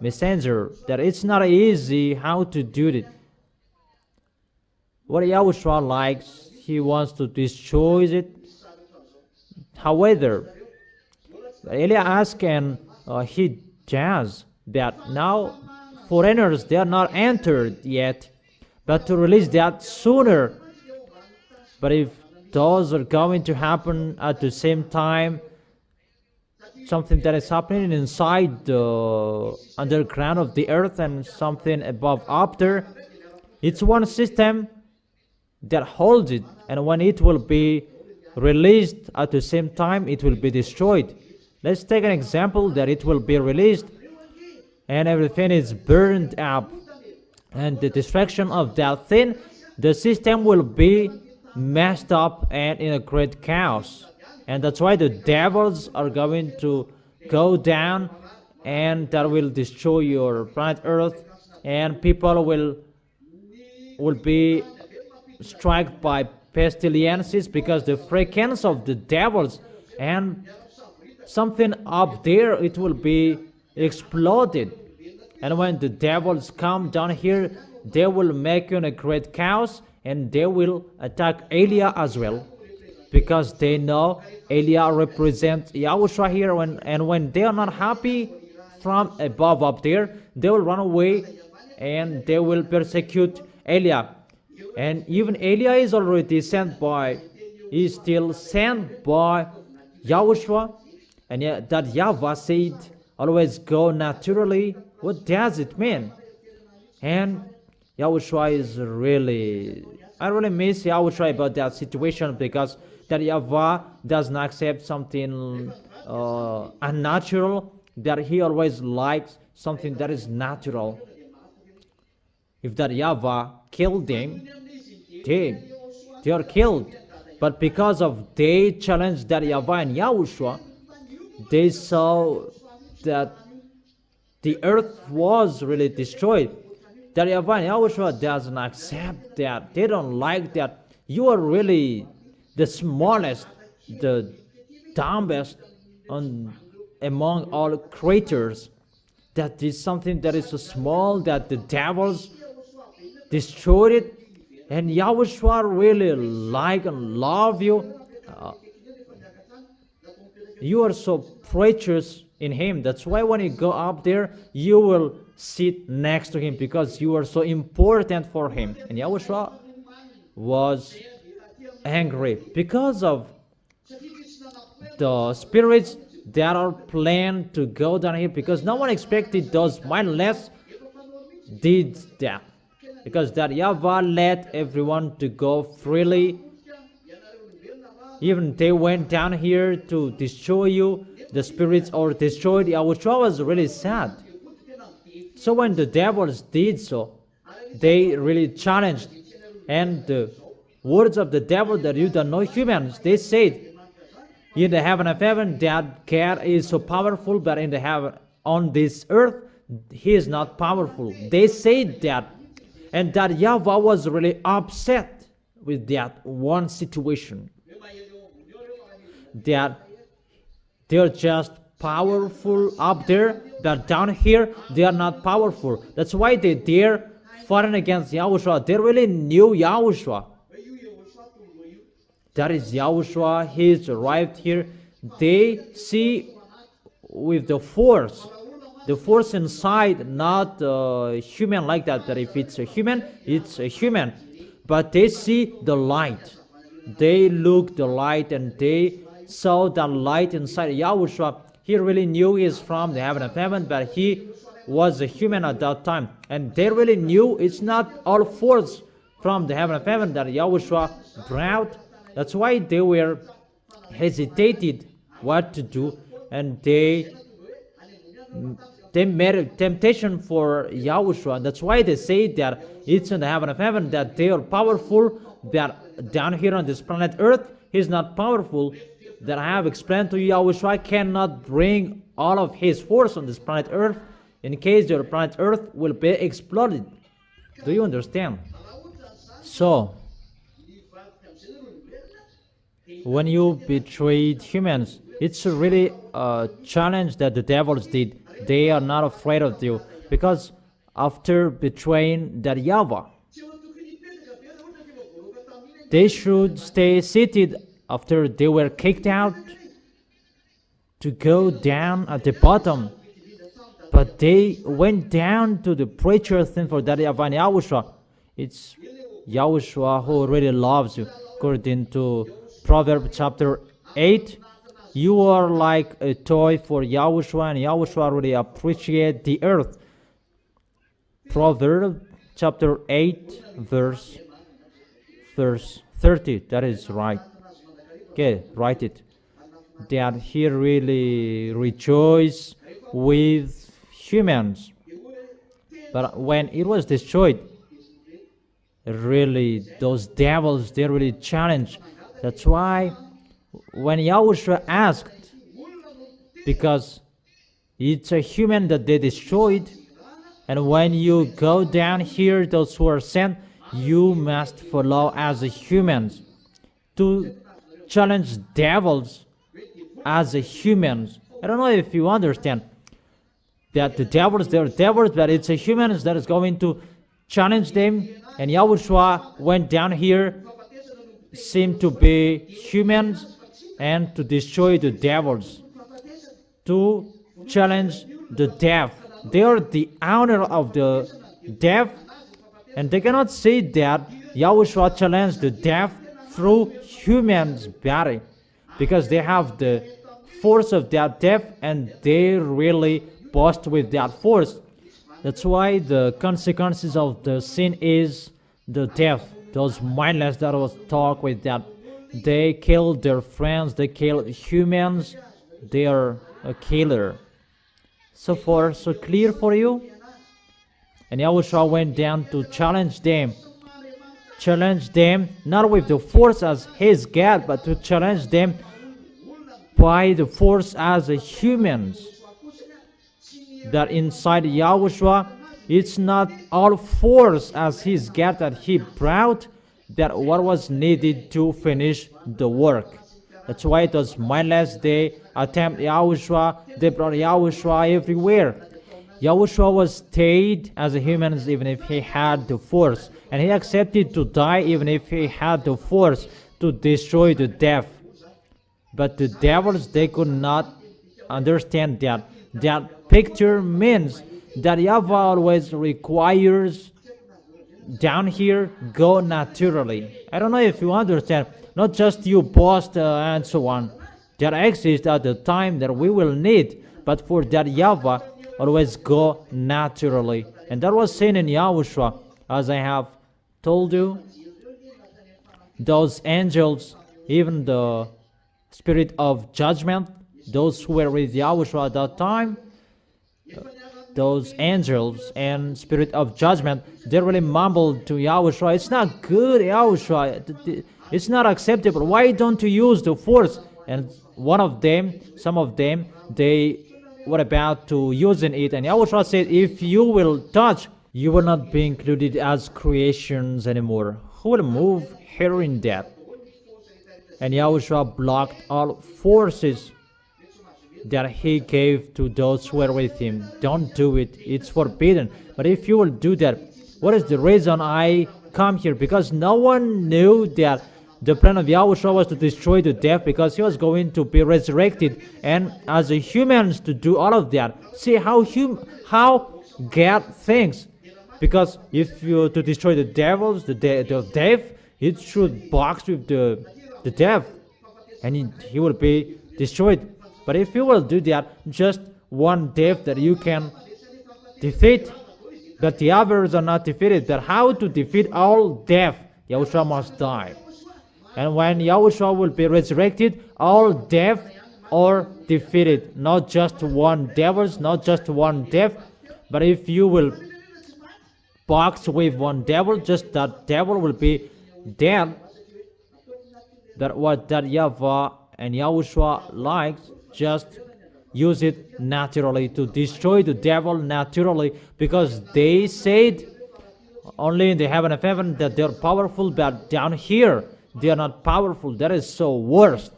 messenger. That it's not easy how to do it. What Yahushua likes, he wants to destroy it. However, Elia asked, and he does that. Now, foreigners, they are not entered yet, but to release that sooner. But if those are going to happen at the same time, something that is happening inside the underground of the earth and something above up there, it's one system that holds it, and when it will be released at the same time, it will be destroyed. Let's take an example that it will be released and everything is burned up, and the destruction of that thing, the system will be messed up and in a great chaos. And that's why the devils are going to go down, and that will destroy your planet Earth, and people will be struck by pestilences because the frequency of the devils, and something up there, it will be exploded. And when the devils come down here, they will make a great chaos, and they will attack Elia as well, because they know Elia represents Yahushua here, and when they are not happy from above up there, they will run away and they will persecute Elia. And even Elia is already sent by, is still sent by Yahushua, and that YAHVAH said, always go naturally. What does it mean? And Yahushua is really, I really miss Yahushua about that situation, because that YAHVAH does not accept something unnatural, that he always likes something that is natural. If that YAHVAH killed them, they are killed. But because of they challenged that YAHVAH and Yahushua, they saw that the earth was really destroyed. That YAHVAH and Yahushua doesn't accept that. They don't like that. You are really the smallest, the dumbest among all creatures. That is something that is so small that the devils destroyed it. And Yahushua really like and love you. You are so precious in Him. That's why when you go up there, you will sit next to Him, because you are so important for Him. And Yahushua was angry because of the spirits that are planned to go down here, because no one expected those mindless did that, because that YAHVAH let everyone to go freely. Even they went down here to destroy you, the spirits are destroyed. Yahushua was really sad. So when the devils did so, they really challenged, and the words of the devil that you don't know humans, they said, in the heaven of heaven, that God is so powerful, but in the heaven, on this earth, He is not powerful. They said that, and that YAHVAH was really upset with that one situation. that they're just powerful up there, but down here they are not powerful. That's why they dare fighting against Yahushua. They really knew Yahushua. That is Yahushua. He's arrived here. They see with the force inside, not human like that. That if it's a human, it's a human. But they see the light. They look the light and they saw that light inside Yahushua. He really knew he's from the heaven of heaven, but he was a human at that time. And they really knew it's not all force from the heaven of heaven that Yahushua brought. That's why they were hesitated what to do, and they made a temptation for Yahushua. That's why they say that it's in the heaven of heaven, that they are powerful, that down here on this planet Earth, he's not powerful. That I have explained to you, Yahushua cannot bring all of his force on this planet Earth in case your planet Earth will be exploded. Do you understand? So, when you betrayed humans, it's really a challenge that the devils did. They are not afraid of you, because after betraying that YAHVAH, they should stay seated after they were kicked out to go down at the bottom. But they went down to the preacher thing for that YAHVAH and Yahushua. It's Yahushua who really loves you. According to Proverbs chapter 8, you are like a toy for Yahushua, and Yahushua really appreciates the earth. Proverbs chapter 8, verse 30. That is right. Okay, write it. That he really rejoiced with humans. But when it was destroyed, really, those devils, they really challenged. That's why when Yahushua asked, because it's a human that they destroyed, and when you go down here, those who are sent, you must follow as a humans to challenge devils as a humans. I don't know if you understand that the devils, they're devils, but it's a humans that is going to challenge them. And Yahushua went down here, seemed to be humans, and to destroy the devils, to challenge the deaf. They are the owner of the deaf, and they cannot say that Yahushua challenged the deaf through human's body, because they have the force of that deaf, and they really boast with that force. That's why the consequences of the sin is the deaf. Those mindless that was talk with that, they kill their friends, they kill humans, they are a killer. So far, so clear for you? And Yahushua went down to challenge them. Challenge them not with the force as his God, but to challenge them by the force as a humans. That inside Yahushua, it's not all force as his God that he brought, that what was needed to finish the work. That's why it was mindless. They attempt Yahushua, they brought Yahushua everywhere. Yahushua was stayed as a human even if he had the force, and he accepted to die even if he had the force to destroy the deaf. But the devils, they could not understand that. That picture means that YAHVAH always requires down here go naturally. I don't know if you understand, not just you boast and so on. That exists at the time that we will need, but for that YAHVAH always go naturally. And that was seen in Yahushua, as I have told you. Those angels, even the spirit of judgment, those who were with Yahushua at that time, those angels and spirit of judgment, they really mumbled to Yahushua, it's not good, Yahushua, it's not acceptable, why don't you use the force? And some of them, they were about to using it, and Yahushua said, if you will touch, you will not be included as creations anymore. Who will move here in that? And Yahushua blocked all forces that he gave to those who were with him. Don't do it. It's forbidden. But if you will do that, what is the reason I come here? Because no one knew that the plan of Yahushua was to destroy the death, because he was going to be resurrected, and as a humans to do all of that. See how God thinks. Because if you to destroy the devils, the death, it should box with the death, and he will be destroyed. But if you will do that, just one death that you can defeat, but the others are not defeated. But how to defeat all death? Yahushua must die. And when Yahushua will be resurrected, all death are defeated. Not just one devils, not just one death, but if you will box with one devil, just that devil will be dead. That what that YAHVAH and Yahushua likes, just use it naturally to destroy the devil naturally, because they said only in the heaven of heaven that they're powerful, but down here they are not powerful. That is so worst,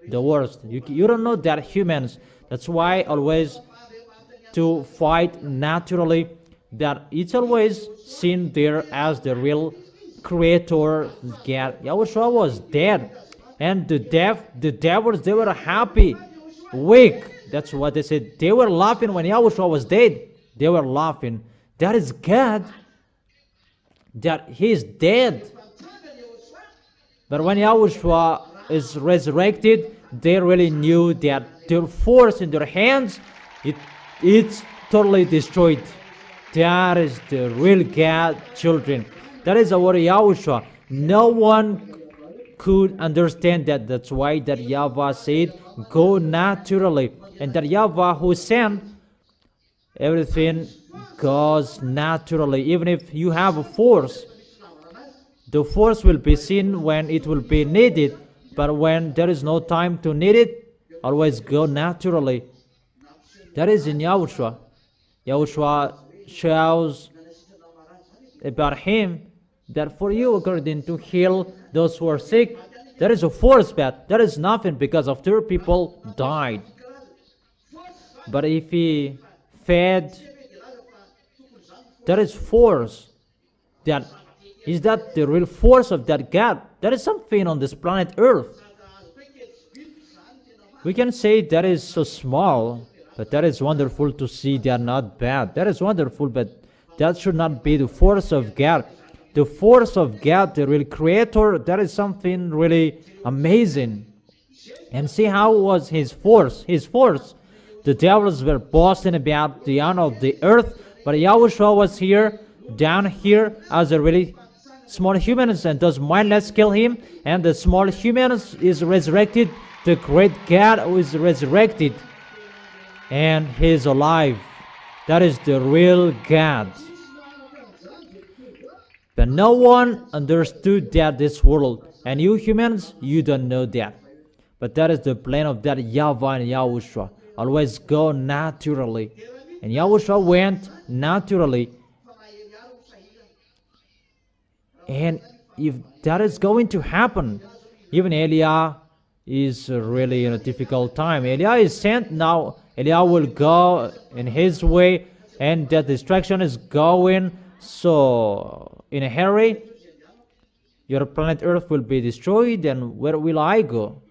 the worst. You don't know that humans. That's why always to fight naturally, that it's always seen there as the real creator God. Yahushua was dead, and the devils, they were happy, weak. That's what they said. They were laughing when Yahushua was dead. They were laughing. That is God, that he is dead. But when Yahushua is resurrected, they really knew that their force in their hands, it's totally destroyed. That is the real God children. That is our Yahushua. No one could understand that. That's why that YAHVAH said, go naturally. And that YAHVAH who sent, everything goes naturally. Even if you have a force, the force will be seen when it will be needed. But when there is no time to need it, always go naturally. That is in Yahushua. Yahushua shows about him that for you, according to heal those who are sick, there is a force, but there is nothing, because after people died. But if he fed, there is force. That is that the real force of that God. There is something on this planet Earth. We can say that is so small, but that is wonderful to see. They are not bad. That is wonderful, but that should not be the force of God. The force of God, the real creator, that is something really amazing. And see how was his force. His force. The devils were boasting about the honor of the earth, but Yahushua was here, down here, as a really small humans, and those mindless kill him, and the small humans is resurrected. The great God who is resurrected, and he is alive. That is the real God. But no one understood that this world, and you humans, you don't know that. But that is the plan of that YAHVAH and Yahushua. Always go naturally. And Yahushua went naturally. And if that is going to happen, even Eliah is really in a difficult time. Eliah is sent now. Eliah will go in his way, and that destruction is going. So in a hurry, your planet Earth will be destroyed, and where will I go?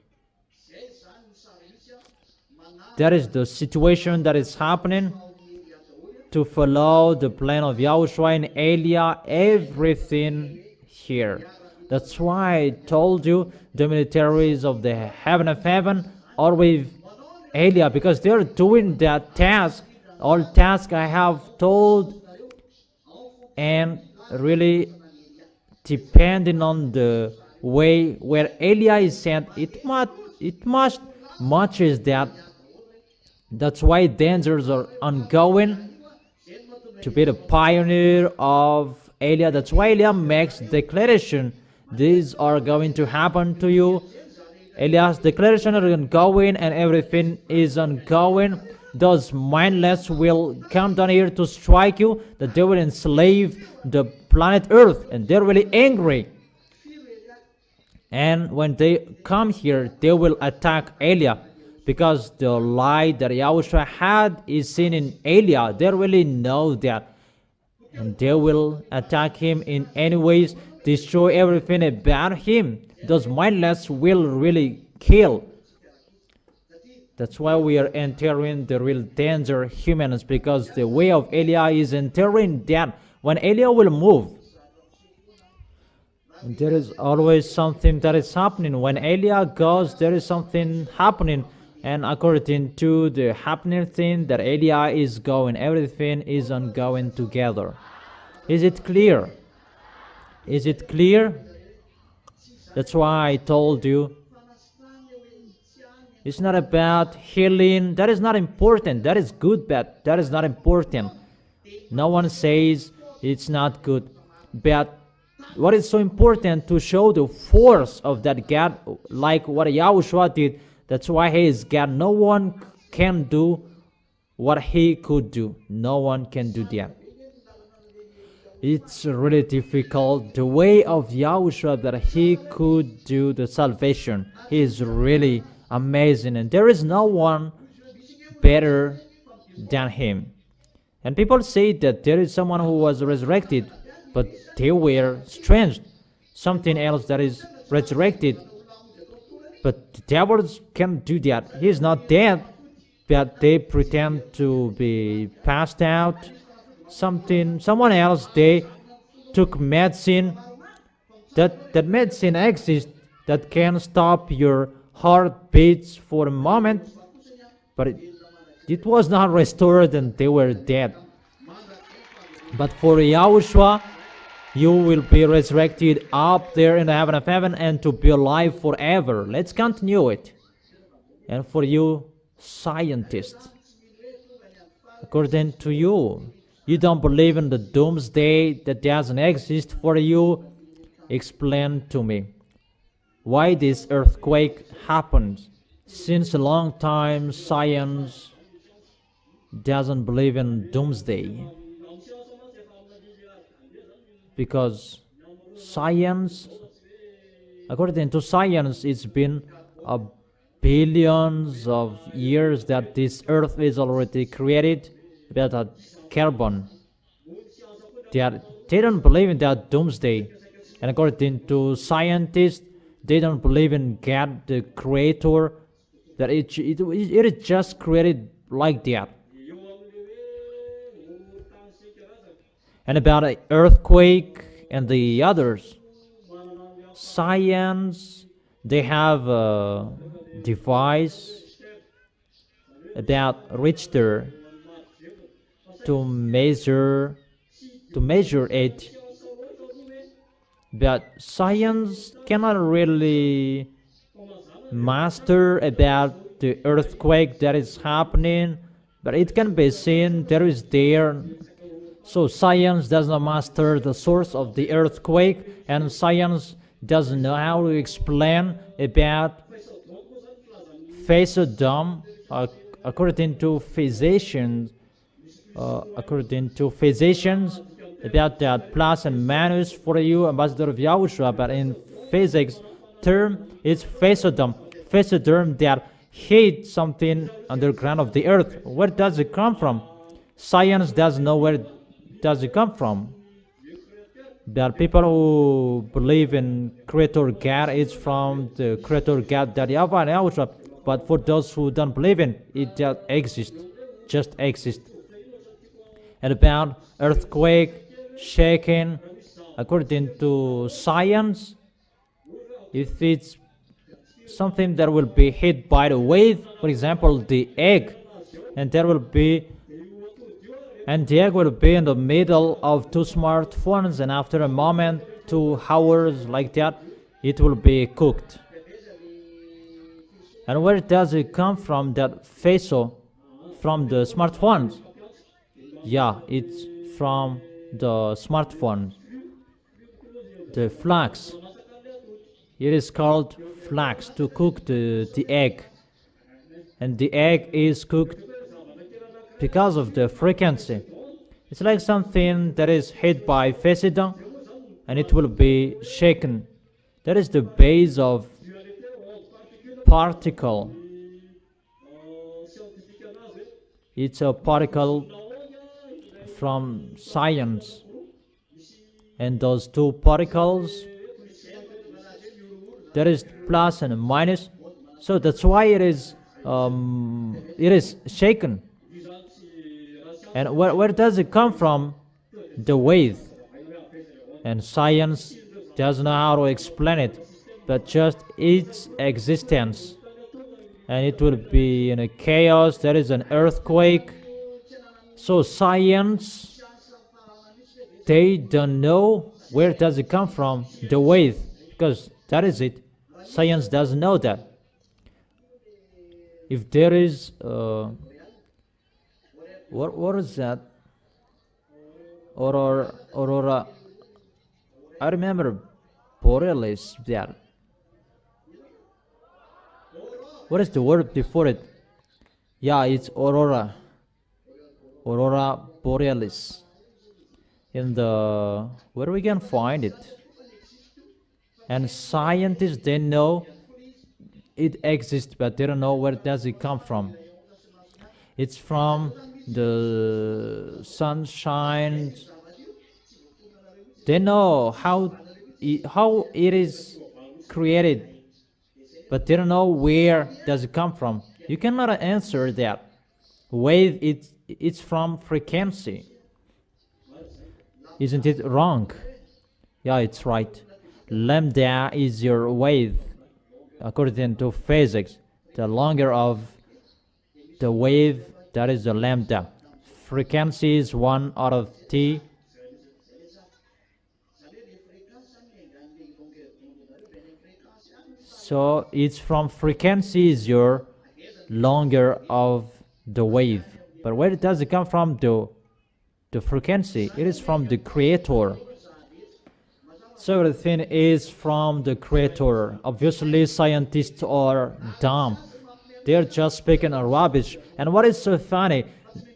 That is the situation that is happening. To follow the plan of Yahushua and Eliah, everything here. That's why I told you the militaries of the heaven of heaven are with Eliah, because they're doing that task, all task I have told, and really depending on the way where Eliah is sent, it must matches that. That's why dangers are ongoing to be the pioneer of Eliah. That's why Eliah makes declaration. These are going to happen to you. Eliah's declaration are ongoing, and everything is ongoing. Those mindless will come down here to strike you, that they will enslave the planet Earth, and they're really angry. And when they come here, they will attack Elia, because the light that Yahushua had is seen in Elia. They really know that. And they will attack him in any ways, destroy everything about him. Those mindless will really kill. That's why we are entering the real danger, humans, because the way of Elia is entering that. When Elia will move, there is always something that is happening. When Elia goes, there is something happening. And according to the happening thing that Elia is going, everything is ongoing together. Is it clear? Is it clear? That's why I told you, it's not about healing. That is not important. That is good, but that is not important. No one says it's not good. But what is so important to show the force of that God, like what Yahushua did. That's why he is God. No one can do what he could do. No one can do that. It's really difficult. The way of Yahushua that he could do the salvation, he is really amazing, and there is no one better than him. And people say that there is someone who was resurrected, but they were strange, something else that is resurrected. But the devils can't do that. He is not dead, but they pretend to be passed out. Someone else, they took medicine. That medicine exists that can stop your heartbeats for a moment, but it was not restored and they were dead. But for Yahushua, you will be resurrected up there in the heaven of heaven and to be alive forever. Let's continue it. And for you scientists, according to you, you don't believe in the doomsday that doesn't exist. For you, explain to me why this earthquake happened. Since a long time, science doesn't believe in doomsday, because science, according to science, it's been billions of years that this earth is already created without carbon. They don't believe in that doomsday. And according to scientists, they don't believe in God, the creator, that it is just created like that. And about an earthquake and the others, science, they have a device about Richter to measure it. But science cannot really master about the earthquake that is happening, but it can be seen there is there. So science does not master the source of the earthquake, and science doesn't know how to explain about face of dome. According to physicians, about that plus and minus for you, ambassador of Yahushua, but in physics term, it's phasodome. Phasodome that hit something underground of the earth. Where does it come from? Science doesn't know where does it come from. There are people who believe in Creator God, it's from the Creator God that YAHVAH and YAHOSHUA. But for those who don't believe in it, just exists. And about earthquake, shaking, according to science, if it's something that will be hit by the wave, for example, the egg, and the egg will be in the middle of two smartphones, and after a moment, 2 hours like that, it will be cooked. And where does it come from, that phaso? From the smartphones. Yeah, it's from the smartphone. The flax. It is called flax to cook the egg. And the egg is cooked because of the frequency. It's like something that is hit by Fesidon, and it will be shaken. That is the base of particle. It's a particle from science. And those two particles, there is plus and minus. So that's why it is shaken. And where does it come from? The wave. And science doesn't know how to explain it, but just its existence. And it will be in a chaos. There is an earthquake. So science, they don't know where does it come from, the wave, because that is it. Science doesn't know that. If there is what is that? Aurora. I remember borealis there. What is the word before it? Yeah, it's aurora. Aurora borealis. In the where we can find it? And scientists, they know it exists, but they don't know where does it come from. It's from the sunshine. They know how it is created, but they don't know where does it come from. You cannot answer that. Wave, it's from frequency. Isn't it wrong? Yeah, it's right. Lambda is your wave. According to physics, the longer of the wave, that is the lambda. Frequency is 1 out of t. So it's from frequency is your longer of the wave. But where does it come from? The frequency. It is from the creator. So everything is from the creator. Obviously, scientists are dumb. They're just speaking a rubbish. And what is so funny,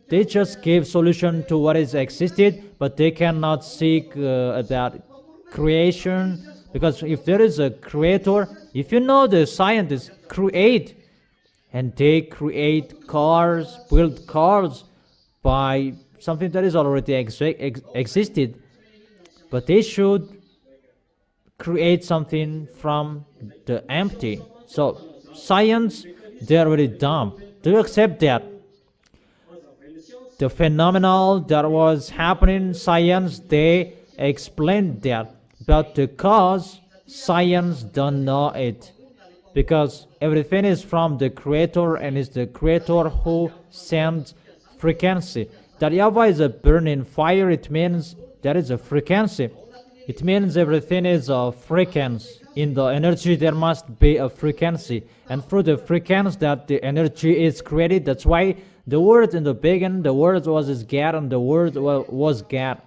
they just give solution to what is existed, but they cannot seek about creation. Because if there is a creator, if you know the scientists create, and they create cars, build cars by something that is already existed, but they should create something from the empty. So science, they are really dumb. Do you accept that? The phenomenal that was happening, science, they explained that. But the cause, science don't know it. Because everything is from the creator, and it's the creator who sends frequency. That YAHVAH is a burning fire, it means there is a frequency. It means everything is a frequency. In the energy, there must be a frequency. And through the frequency that the energy is created, that's why the word in the beginning, the word was God, and the word was God.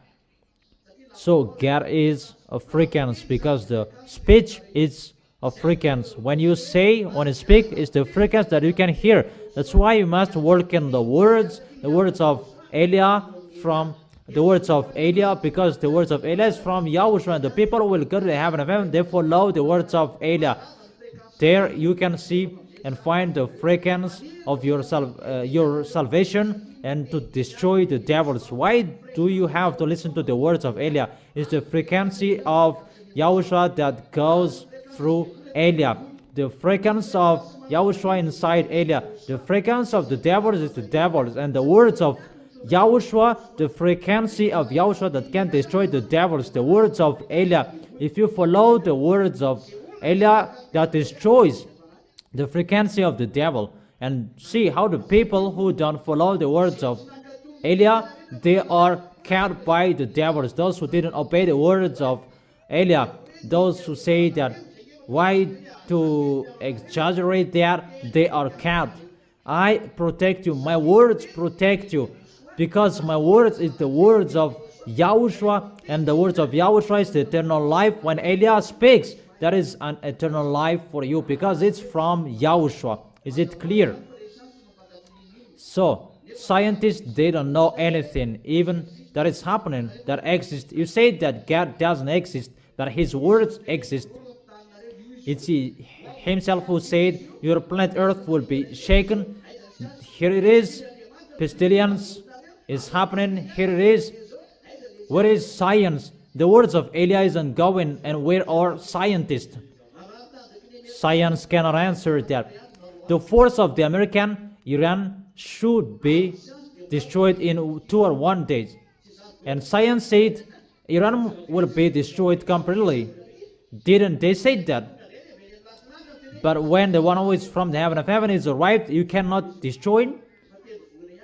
So God is a frequency, because the speech is a frequency. When you say, when you speak, it's the frequency that you can hear. That's why you must work in the words of Elia, from the words of Elia, because the words of Elia is from YAHOSHUA, and the people who will go to the heaven of heaven, they follow the words of Elia. There you can see and find the frequency of your salvation, and to destroy the devils. Why do you have to listen to the words of Elia? It's the frequency of YAHOSHUA that goes through Elia. The frequency of YAHOSHUA inside Elia. The frequency of the devils is the devils, and the words of YAHOSHUA, the frequency of YAHOSHUA that can destroy the devils, the words of Elia. If you follow the words of Elia, that destroys the frequency of the devil. And see how the people who don't follow the words of Elia, they are caught by the devils. Those who didn't obey the words of Elia, those who say that, why to exaggerate that, they are caught. I protect you, my words protect you, because my words is the words of YAHOSHUA, and the words of YAHOSHUA is the eternal life. When Elia speaks, that is an eternal life for you, because it's from YAHOSHUA. Is it clear? So scientists, they don't know anything, even that is happening, that exists. You say that God doesn't exist, but his words exist. It's himself who said your planet Earth will be shaken. Here it is. Pestilence is happening. Here it is. Where is science? The words of Elijah is ongoing, and where are scientists? Science cannot answer that. The force of the American Iran should be destroyed in 2 or 1 days. And science said Iran will be destroyed completely. Didn't they say that? But when the one who is from the heaven of heaven is arrived, you cannot destroy him.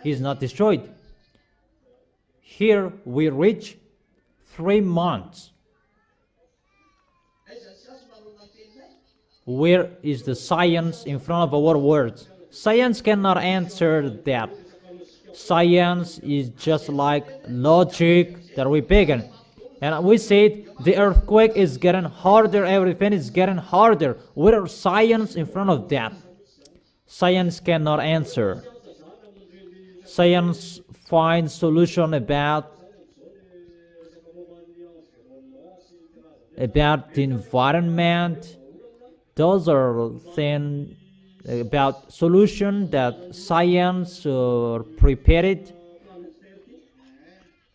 He is not destroyed. Here we reach 3 months. Where is the science in front of our words? Science cannot answer that. Science is just like logic that we begin. And we said the earthquake is getting harder, everything is getting harder. Where is science in front of that? Science cannot answer. Science finds solution about the environment. Those are things about solution that science prepared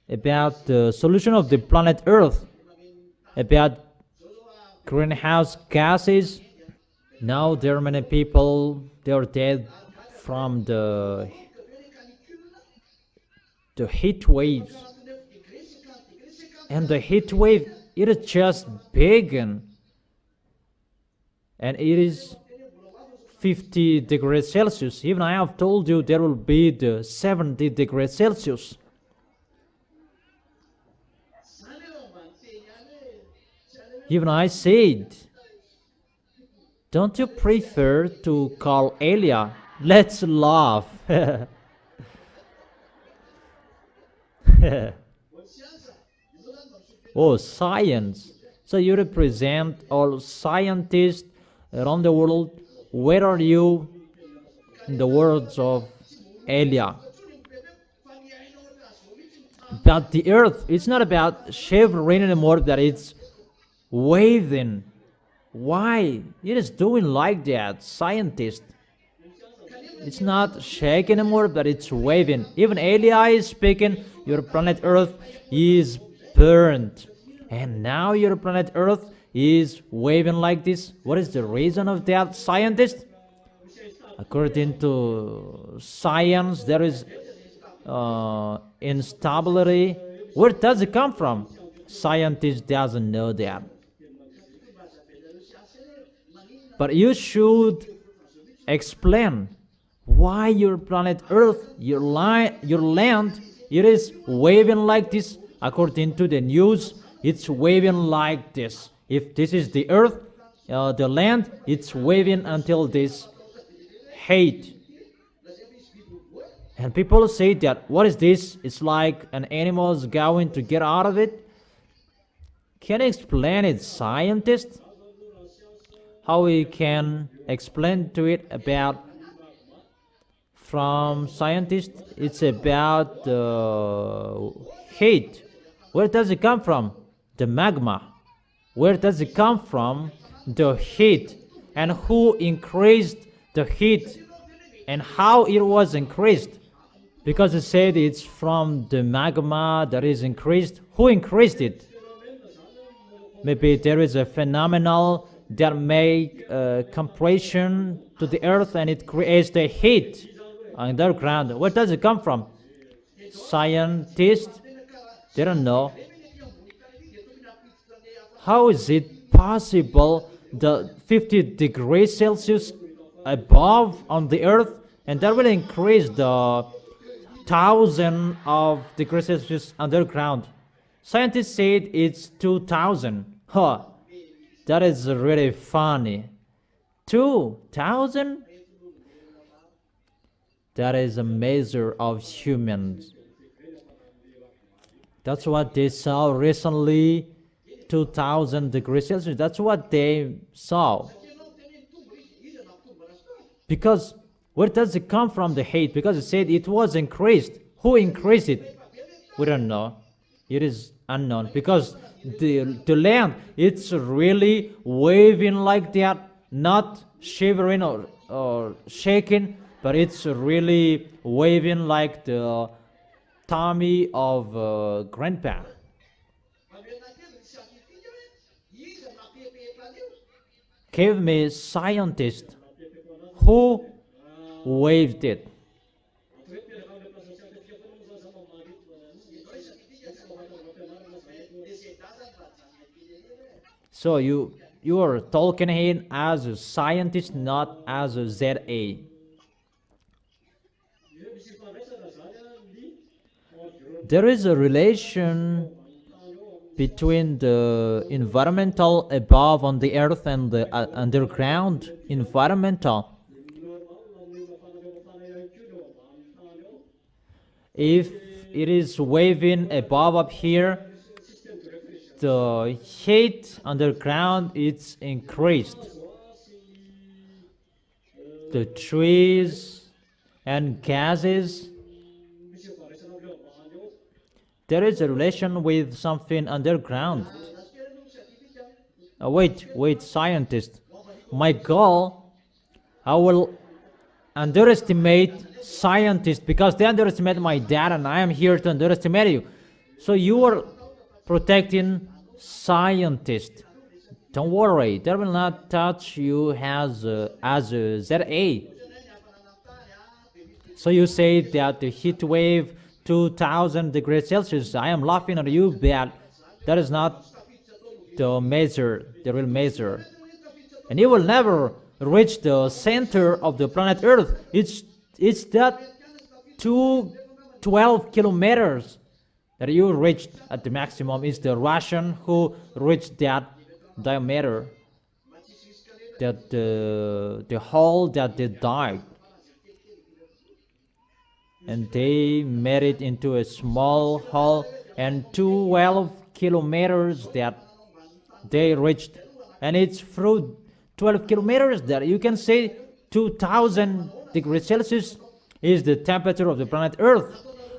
about the solution of the planet Earth, about greenhouse gases. Now there are many people, they are dead from the heat waves. And the heat wave, it is just begun. And it is 50 degrees Celsius. Even I have told you there will be the 70 degrees Celsius. Even I said, don't you prefer to call Elia? Let's laugh. Oh, science. So you represent all scientists around the world. Where are you in the words of Elia? But the earth, it's not about shivering anymore, that it's waving. Why? It is doing like that, scientist. It's not shaking anymore, but it's waving. Even Elia is speaking, your planet Earth is burned. And now your planet Earth is waving like this. What is the reason of that, scientist? According to science, there is instability. Where does it come from? Scientist doesn't know that. But you should explain why your planet Earth, your land, it is waving like this. According to the news, it's waving like this. If this is the earth, the land, it's waving until this hate. And people say that, what is this? It's like an animal is going to get out of it. Can you explain it, scientist? How we can explain to it about, from scientists, it's about hate. Where does it come from? The magma. Where does it come from? The heat. And who increased the heat? And how it was increased? Because it said it's from the magma that is increased. Who increased it? Maybe there is a phenomenon that make compression to the earth and it creates the heat underground. Where does it come from? Scientists, they don't know. How is it possible the 50 degrees Celsius above on the earth, and that will increase the 1,000 of degrees Celsius underground? Scientists said it's 2,000. Huh, that is really funny. 2,000? That is a measure of humans. That's what they saw recently, 2,000 degrees Celsius. That's what they saw. Because where does it come from, the hate? Because it said it was increased. Who increased it? We don't know. It is unknown. Because the land, it's really waving like that, not shivering or shaking, but it's really waving like the tummy of grandpa. Give me scientist who waved it. So you are talking him as a scientist, not as a ZA. There is a relation between the environmental above on the earth and the underground environmental. If it is waving above up here, the heat underground is increased. The trees and gases, there is a relation with something underground. Wait, scientist. My goal, I will underestimate scientists because they underestimate my dad, and I am here to underestimate you. So you are protecting scientists. Don't worry, they will not touch you as a ZA. So you say that the heat wave 2000 degrees Celsius, I am laughing at you, but that is not the real measure. And you will never reach the center of the planet Earth. It's that 12 kilometers that you reached at the maximum. Is the Russian who reached that diameter, that the hole that they died, and they made it into a small hole, and 12 kilometers that they reached, and it's through 12 kilometers that you can say 2000 degrees Celsius is the temperature of the planet Earth.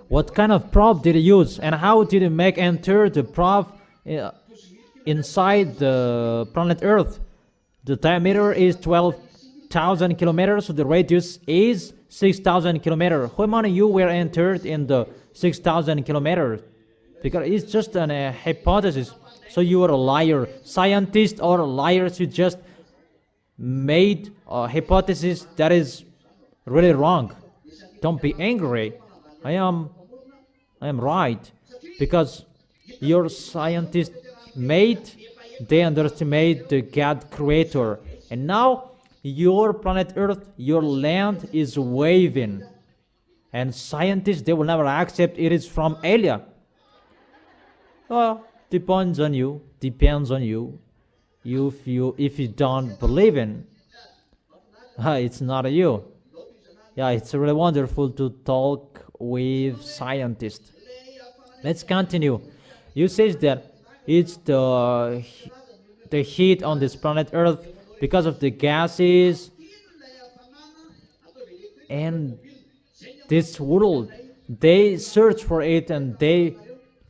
What kind of probe did you use, and how did you make enter the probe inside the planet Earth? The diameter is 12,000 kilometers, so the radius is 6,000 kilometers. How many you were entered in the 6,000 kilometers? Because it's just a hypothesis. So you are a liar. Scientists or liars who just made a hypothesis that is really wrong. Don't be angry. I am right, because your scientists they underestimate the God creator, and now your planet Earth, your land is waving, and scientists, they will never accept it is from alien. Well, depends on you. If you don't believe in, it's not you. Yeah, it's really wonderful to talk with scientists. Let's continue. You say that it's the heat on this planet Earth because of the gases and this world. They search for it and they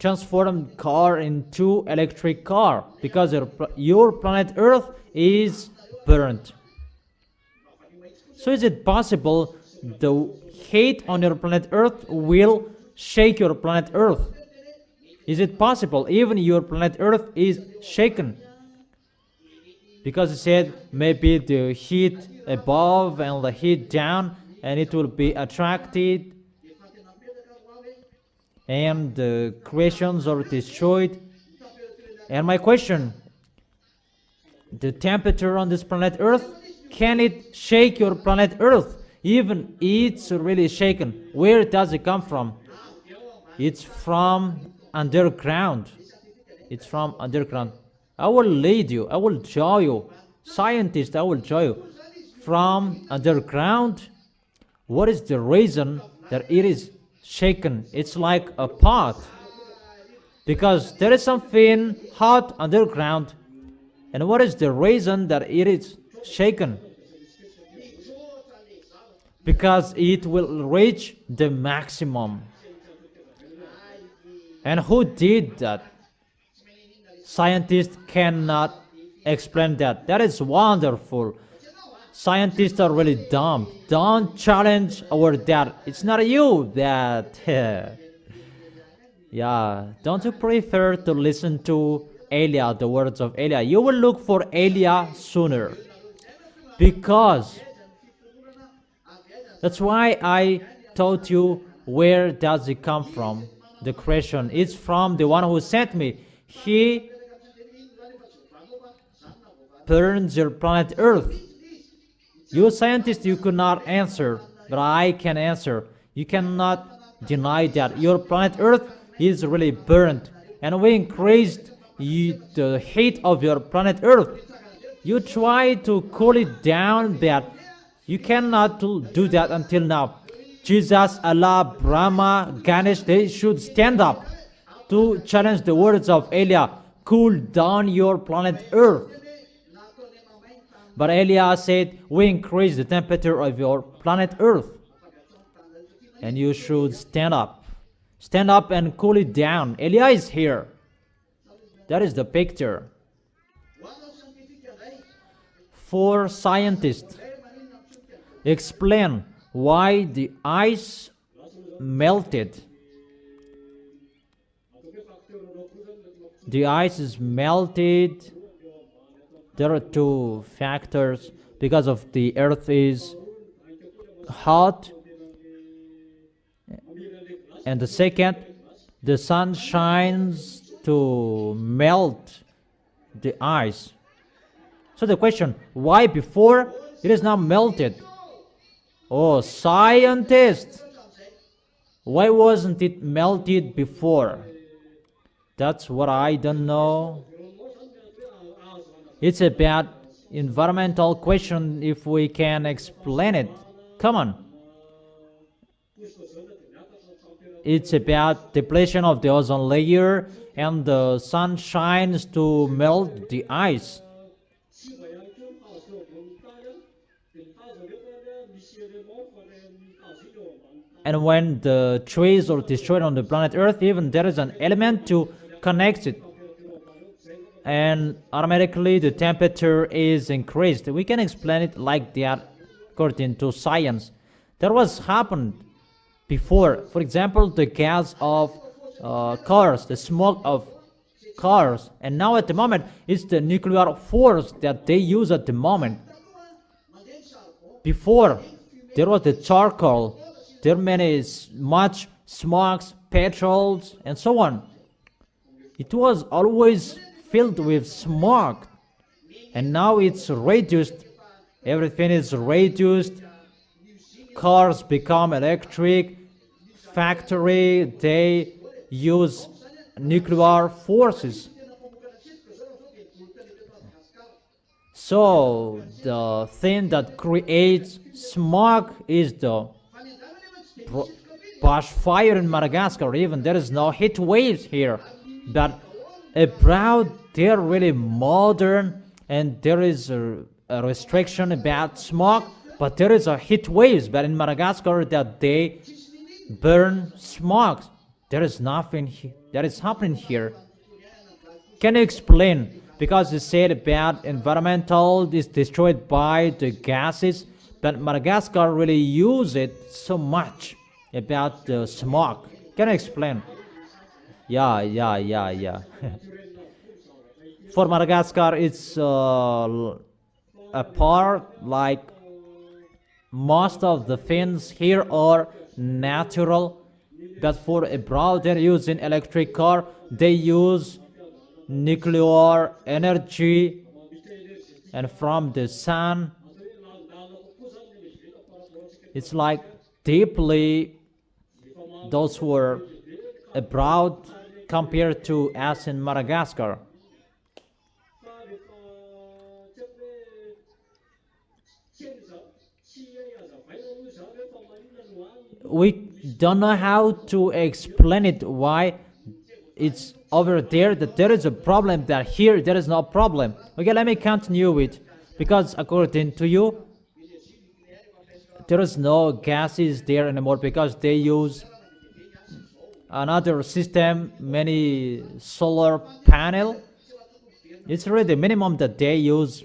transform car into electric car because your planet Earth is burnt. So is it possible the heat on your planet Earth will shake your planet Earth? Is it possible even your planet Earth is shaken? Because it said maybe the heat above and the heat down, and it will be attracted and the creations are destroyed. And my question, the temperature on this planet Earth, can it shake your planet Earth? Even it's really shaken. Where does it come from? It's from underground. It's from underground. I will lead you. I will show you. Scientists, I will show you. From underground, what is the reason that it is shaken? It's like a pot. Because there is something hot underground. And what is the reason that it is shaken? Because it will reach the maximum. And who did that? Scientists cannot explain that. That is wonderful. Scientists are really dumb. Don't challenge our dad. It's not you that. Yeah, don't you prefer to listen to Elia, the words of Elia? You will look for Elia sooner. Because that's why I taught you where does it come from. The question is from the one who sent me. He burns your planet Earth. You scientists, you could not answer, but I can answer. You cannot deny that your planet Earth is really burned, and we increased the heat of your planet Earth. You try to cool it down, but you cannot do that until now. Jesus, Allah, Brahma, Ganesh, they should stand up to challenge the words of Elia. Cool down your planet Earth. But Elia said, we increase the temperature of your planet Earth. And you should stand up. Stand up and cool it down. Elia is here. That is the picture. For scientists, explain why the ice melted. The ice is melted. There are two factors. Because of the earth is hot, and the second, the sun shines to melt the ice. So the question, why before it is not melted? Oh, scientists, why wasn't it melted before? That's what I don't know. It's about environmental question if we can explain it. Come on. It's about depletion of the ozone layer, and the sun shines to melt the ice. And when the trees are destroyed on the planet Earth, even there is an element to connect it, and automatically the temperature is increased. We can explain it like that according to science. That was happened before. For example, the gas of cars, the smoke of cars, and now at the moment it's the nuclear force that they use at the moment. Before there was the charcoal, there many much smokes, petrols, and so on. It was always filled with smoke, and now it's reduced. Everything is reduced. Cars become electric. Factory, they use nuclear forces. So the thing that creates smoke is the bushfire in Madagascar. Even there is no heat waves here, but abroad they're really modern, and there is a restriction about smoke, but there is a heat waves. But in Madagascar, that they burn smoke. There is nothing that is happening here. Can you explain? Because you said about environmental is destroyed by the gases, but Madagascar really use it so much about the smoke. Can you explain? Yeah. For Madagascar, it's a part like most of the things here are natural, but for abroad they're using electric car. They use nuclear energy and from the sun. It's like deeply those who are abroad compared to us in Madagascar. We don't know how to explain it, why it's over there that there is a problem, that here there is no problem. Okay, let me continue it, because according to you there is no gases there anymore, because they use another system, many solar panel, It's really the minimum that they use.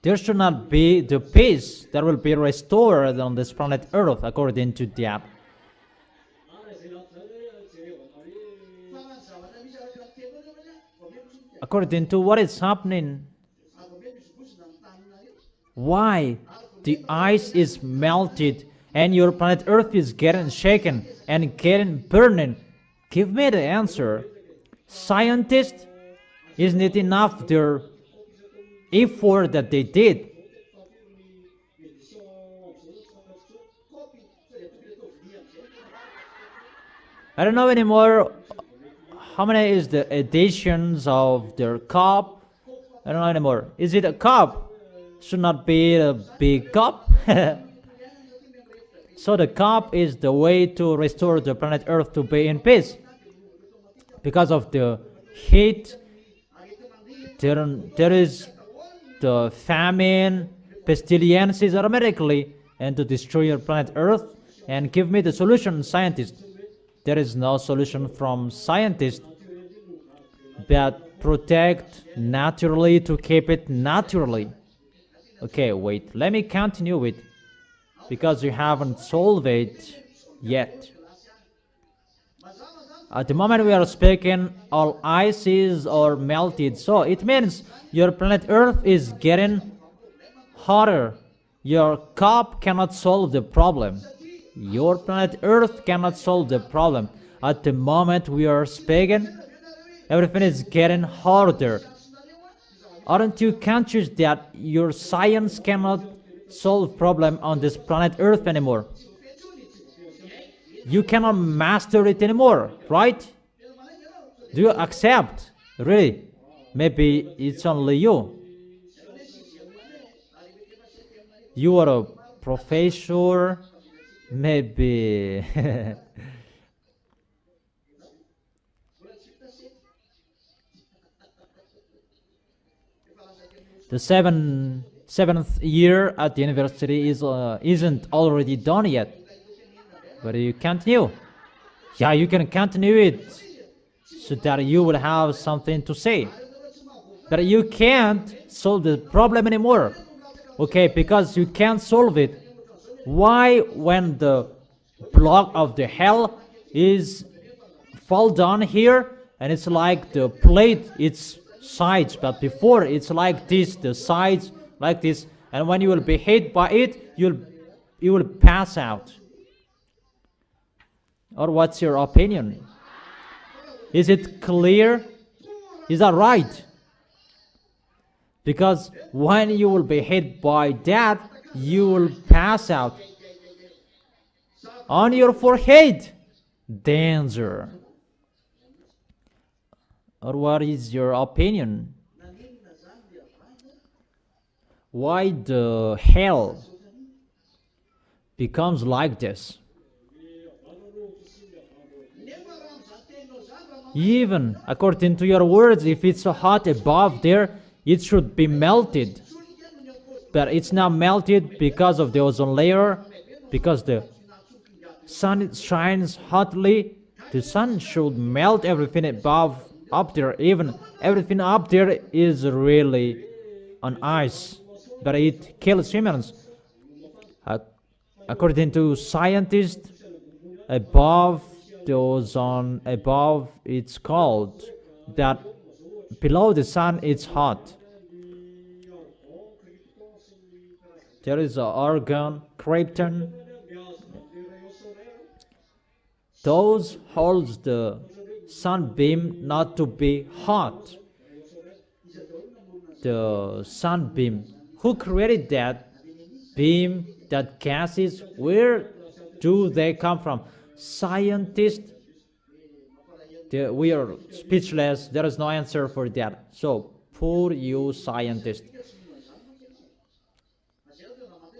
There should not be the peace that will be restored on this planet Earth according to that. According to what is happening, why the ice is melted and your planet Earth is getting shaken and getting burning? Give me the answer. Scientists, isn't it enough their effort that they did? I don't know anymore how many is the editions of their cup. I don't know anymore. Is it a cup? Should not be a big cup. So the cup is the way to restore the planet Earth to be in peace. Because of the heat, there is the famine, pestilences automatically, and to destroy your planet Earth. And give me the solution, scientists. There is no solution from scientists that protect naturally to keep it naturally. Okay, wait, let me continue with, because you haven't solved it yet. At the moment we are speaking, all ices are melted, so it means your planet Earth is getting hotter. Your cup cannot solve the problem. Your planet Earth cannot solve the problem. At the moment we are speaking, everything is getting harder. Aren't you conscious that your science cannot solve problem on this planet Earth anymore? You cannot master it anymore, right? Do you accept? Really? Maybe it's only you. You are a professor, maybe. The seventh year at the university isn't already done yet. But you continue. Yeah, you can continue it so that you will have something to say. But you can't solve the problem anymore. Okay, because you can't solve it. Why, when the block of the hell is fall down here, and it's like the plate, its sides, but before it's like this, the sides like this, and when you will be hit by it, you will pass out. Or what's your opinion? Is it clear? Is that right? Because when you will be hit by that, you will pass out. On your forehead, danger. Or what is your opinion? Why the hell becomes like this? Even according to your words, if it's so hot above there, it should be melted. But it's not melted because of the ozone layer, because the sun shines hotly. The sun should melt everything above, up there. Even everything up there is really on ice, but it kills humans. According to scientists, above the ozone, above it's cold, that below the sun it's hot. There is an organ, krypton. Those holds the sunbeam not to be hot. The sunbeam. Who created that beam, that gases? Where do they come from? Scientists. We are speechless. There is no answer for that. So, poor you scientists.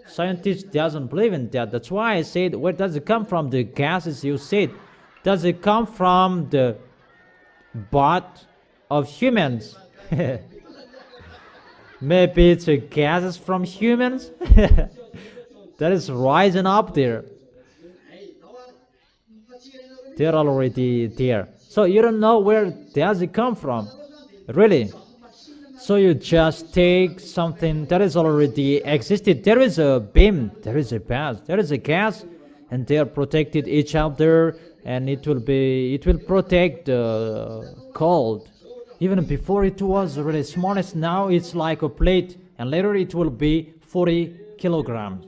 Scientists doesn't believe in that. That's why I said, where does it come from? The gases you said. Does it come from the butt of humans? Maybe it's a gases from humans that is rising up there. They're already there. So you don't know where does it come from. Really? So you just take something that is already existed. There is a beam, there is a gas, there is a gas, and they are protected each other, and it will protect the cold. Even before it was really smallest, now it's like a plate, and later it will be 40 kilograms.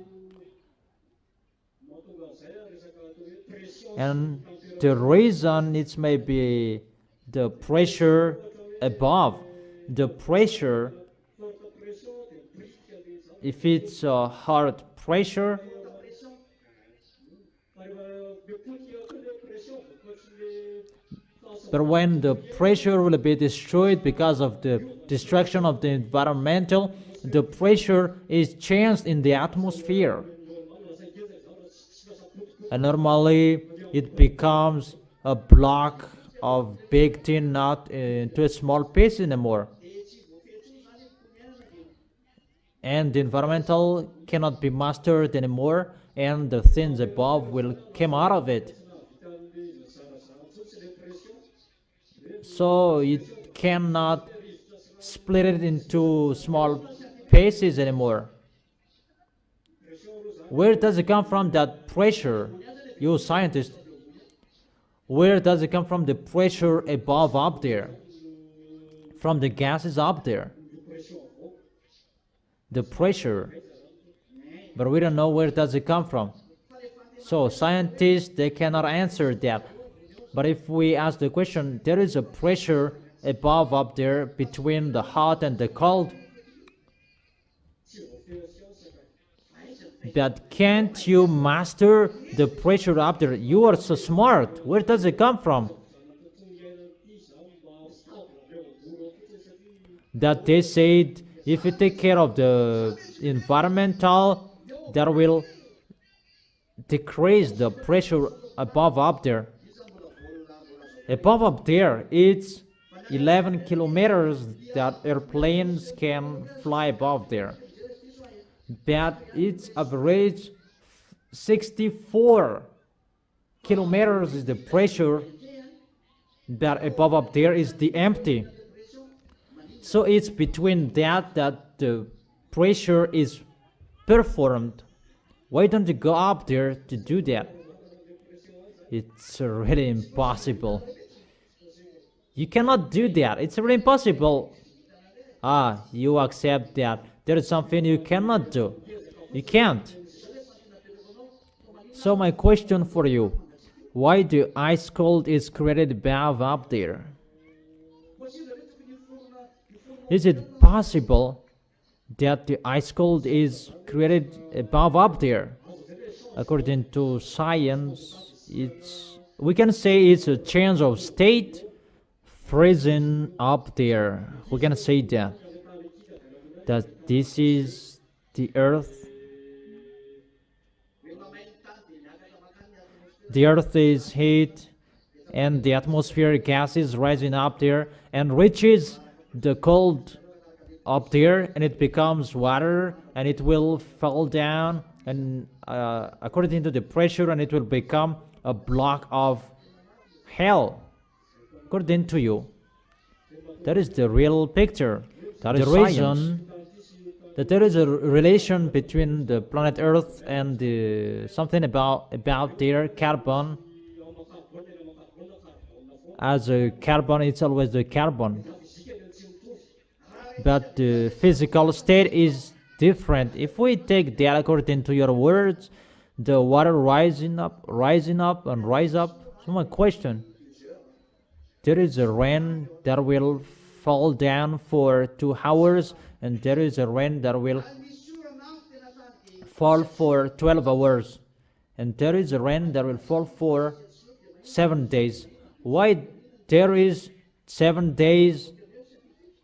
And the reason it's maybe the pressure above, the pressure, if it's a hard pressure, but when the pressure will be destroyed because of the destruction of the environmental, the pressure is changed in the atmosphere. And normally it becomes a block of big tin, not into a small piece anymore. And the environmental cannot be mastered anymore, and the things above will come out of it. So it cannot split it into small pieces anymore. Where does it come from, that pressure? You scientists, where does it come from, the pressure above up there? From the gases up there. The pressure. But we don't know where does it come from. So scientists, they cannot answer that. But if we ask the question, there is a pressure above up there between the hot and the cold. But can't you master the pressure up there? You are so smart. Where does it come from? That they said if you take care of the environmental, that will decrease the pressure above up there. Above up there, it's 11 kilometers that airplanes can fly above there. But it's average 64 kilometers is the pressure, but above up there is the empty. So it's between that the pressure is performed. Why don't you go up there to do that? It's really impossible. You cannot do that. It's really impossible. You accept that there is something you cannot do. You can't. So my question for you, why the ice cold is created above up there? Is it possible that the ice cold is created above up there? According to science, we can say it's a change of state, freezing up there. We can say that this is the earth. The earth is heat, and the atmospheric gas is rising up there and reaches the cold up there, and it becomes water, and it will fall down, and according to the pressure, and it will become a block of hell. According to you, that is the real picture. That is the reason that there is a relation between the planet Earth and something about their carbon. As a carbon, it's always the carbon. But the physical state is different. If we take that according to your words, the water rising up and rise up. So my question, there is a rain that will fall down for 2 hours, and there is a rain that will fall for 12 hours, and there is a rain that will fall for 7 days. Why there is 7 days,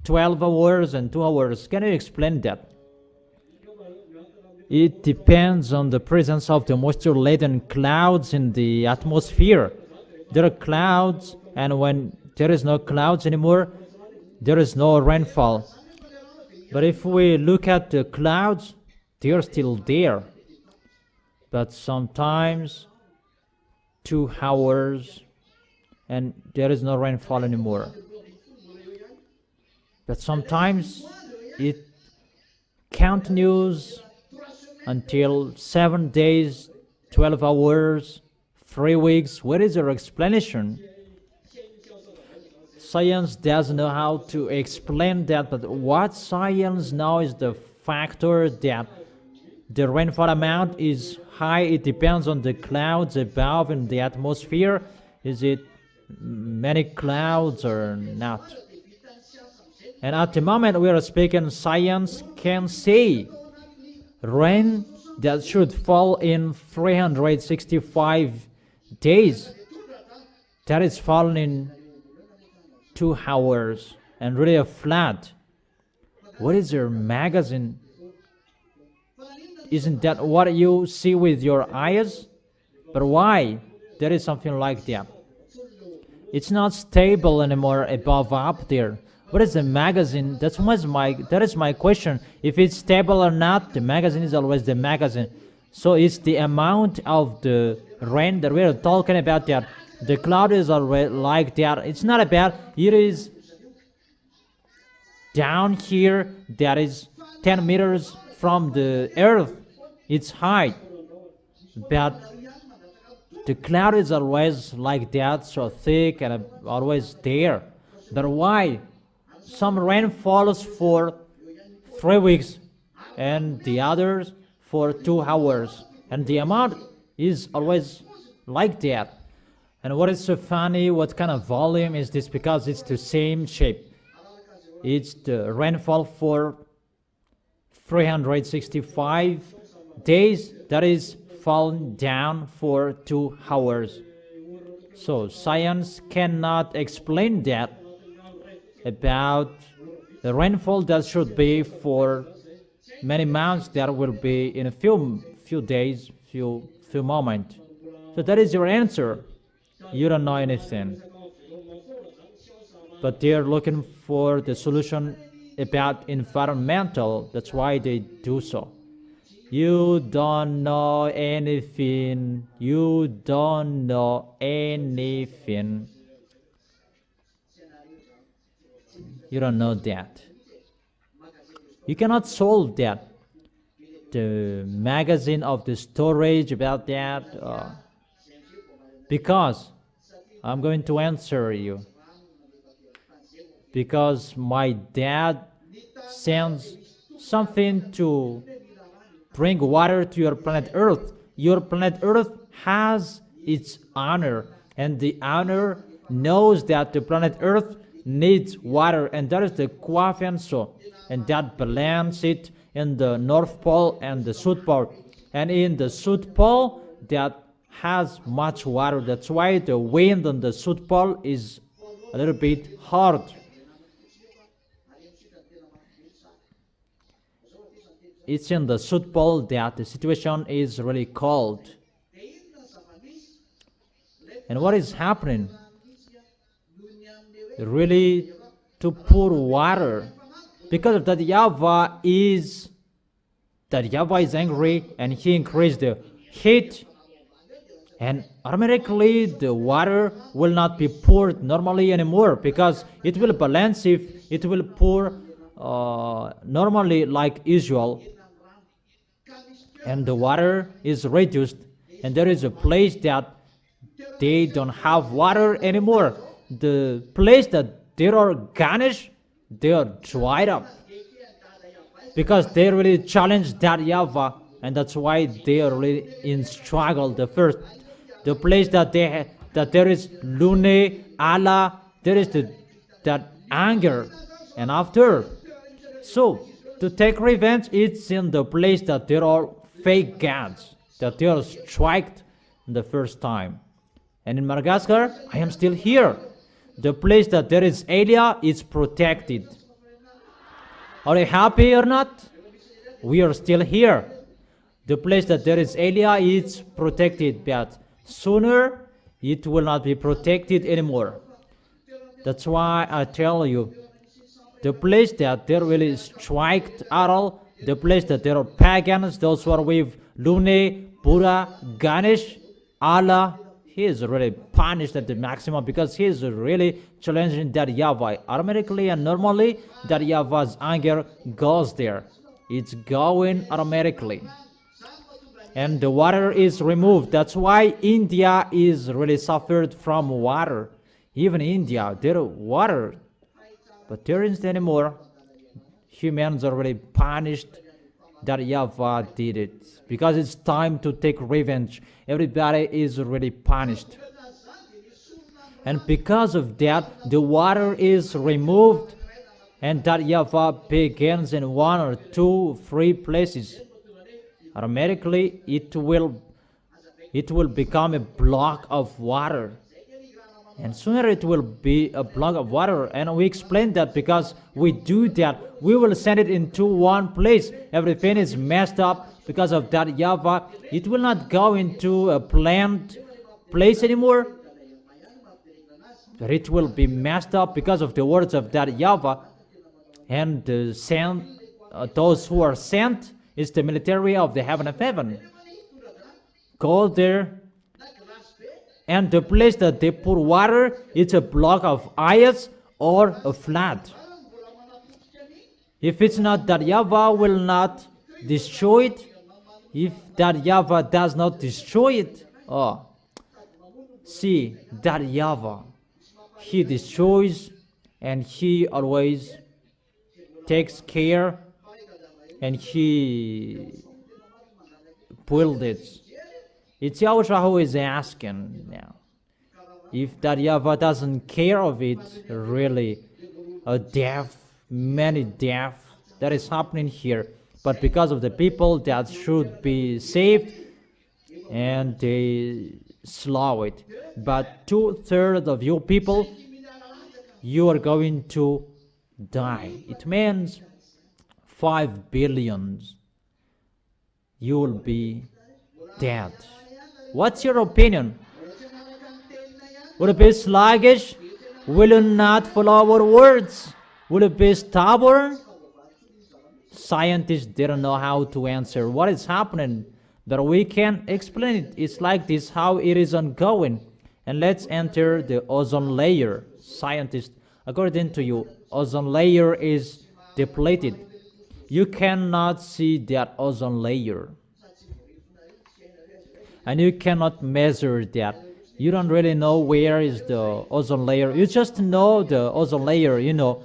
12 hours and 2 hours? Can you explain that? It depends on the presence of the moisture-laden clouds in the atmosphere. There are clouds, and when there is no clouds anymore, there is no rainfall. But if we look at the clouds, they are still there. But sometimes 2 hours and there is no rainfall anymore. But sometimes it continues until 7 days, 12 hours, 3 weeks. What is your explanation? Science doesn't know how to explain that, but what science knows is the factor that the rainfall amount is high. It depends on the clouds above in the atmosphere. Is it many clouds or not? And at the moment we are speaking, science can say rain that should fall in 365 days, that is falling in 2 hours and really a flood. What is your magazine? Isn't that what you see with your eyes? But why there is something like that? It's not stable anymore above up there. What is the magazine? That is my question. If it's stable or not, the magazine is always the magazine. So it's the amount of the rain that we're talking about that. The cloud is always like that. It's not about, it is down here, that is 10 meters from the earth. It's high. But the cloud is always like that, so thick and always there. But why? Some rain falls for 3 weeks and the others for 2 hours. And the amount is always like that. And what is so funny, what kind of volume is this? Because it's the same shape. It's the rainfall for 365 days that is falling down for 2 hours. So science cannot explain that about the rainfall that should be for many months, that will be in a few days, few moments. So that is your answer. You don't know anything. But they're looking for the solution about environmental. That's why they do so. You don't know anything. You don't know anything. You don't know that. You cannot solve that. The magazine of the storage about that. Because I'm going to answer you. Because my dad sends something to bring water to your planet Earth. Your planet Earth has its owner, and the owner knows that the planet Earth needs water, and that is the Quafianso, and that balance it in the North Pole and the South Pole. And in the South Pole, that has much water. That's why the wind on the South Pole is a little bit hard. It's in the South Pole that the situation is really cold. And what is happening? Really to pour water. Because of that, YAHVAH is angry, and he increased the heat, and automatically the water will not be poured normally anymore, because it will balance if it will pour normally like usual, and the water is reduced, and there is a place that they don't have water anymore. The place that they are garnished, they are dried up, because they really challenged that YAHVAH, and that's why they are really in struggle. The place that there is Lune, Allah, there is that anger, and after. So to take revenge, it's in the place that there are fake gods, that they are struck the first time. And in Madagascar, I am still here. The place that there is Elia is protected. Are you happy or not? We are still here. The place that there is Elia is protected, but sooner it will not be protected anymore. That's why I tell you, the place that there will strike at all, the place that there are pagans, those who are with Lune, Buddha, Ganesh, Allah, he is really punished at the maximum because he is really challenging that YAHVAH. Automatically and normally, that YAHVAH's anger goes there. It's going automatically. And the water is removed. That's why India is really suffered from water. Even India, there is water, but there isn't anymore. Humans are really punished that YAHVAH did it because it's time to take revenge. Everybody is really punished, and because of that, the water is removed, and that YAHVAH begins in 1 or 2, 3 places. Automatically, it will become a block of water. And sooner it will be a block of water. And we explained that because we do that, we will send it into one place. Everything is messed up because of that YAHVAH. It will not go into a planned place anymore. But it will be messed up because of the words of that YAHVAH. And those who are sent is the military of the heaven of heaven. Go there. And the place that they put water, it's a block of ice or a flat. If it's not that, YAHVAH will not destroy it. If that YAHVAH does not destroy it, see, that YAHVAH, he destroys and he always takes care and he builds it. It's Yahushua who is asking now. If that YAHVAH doesn't care of it, really, many death that is happening here. But because of the people that should be saved, and they slow it. But 2/3 of you people, you are going to die. It means 5 billion. You will be dead. What's your opinion? Will it be sluggish? Will you not follow our words? Will it be stubborn? Scientists didn't know how to answer what is happening, but we can explain it. It's like this, how it is ongoing. And let's enter the ozone layer. Scientists, according to you, ozone layer is depleted. You cannot see that ozone layer. And you cannot measure that. You don't really know where is the ozone layer. You just know the ozone layer, you know,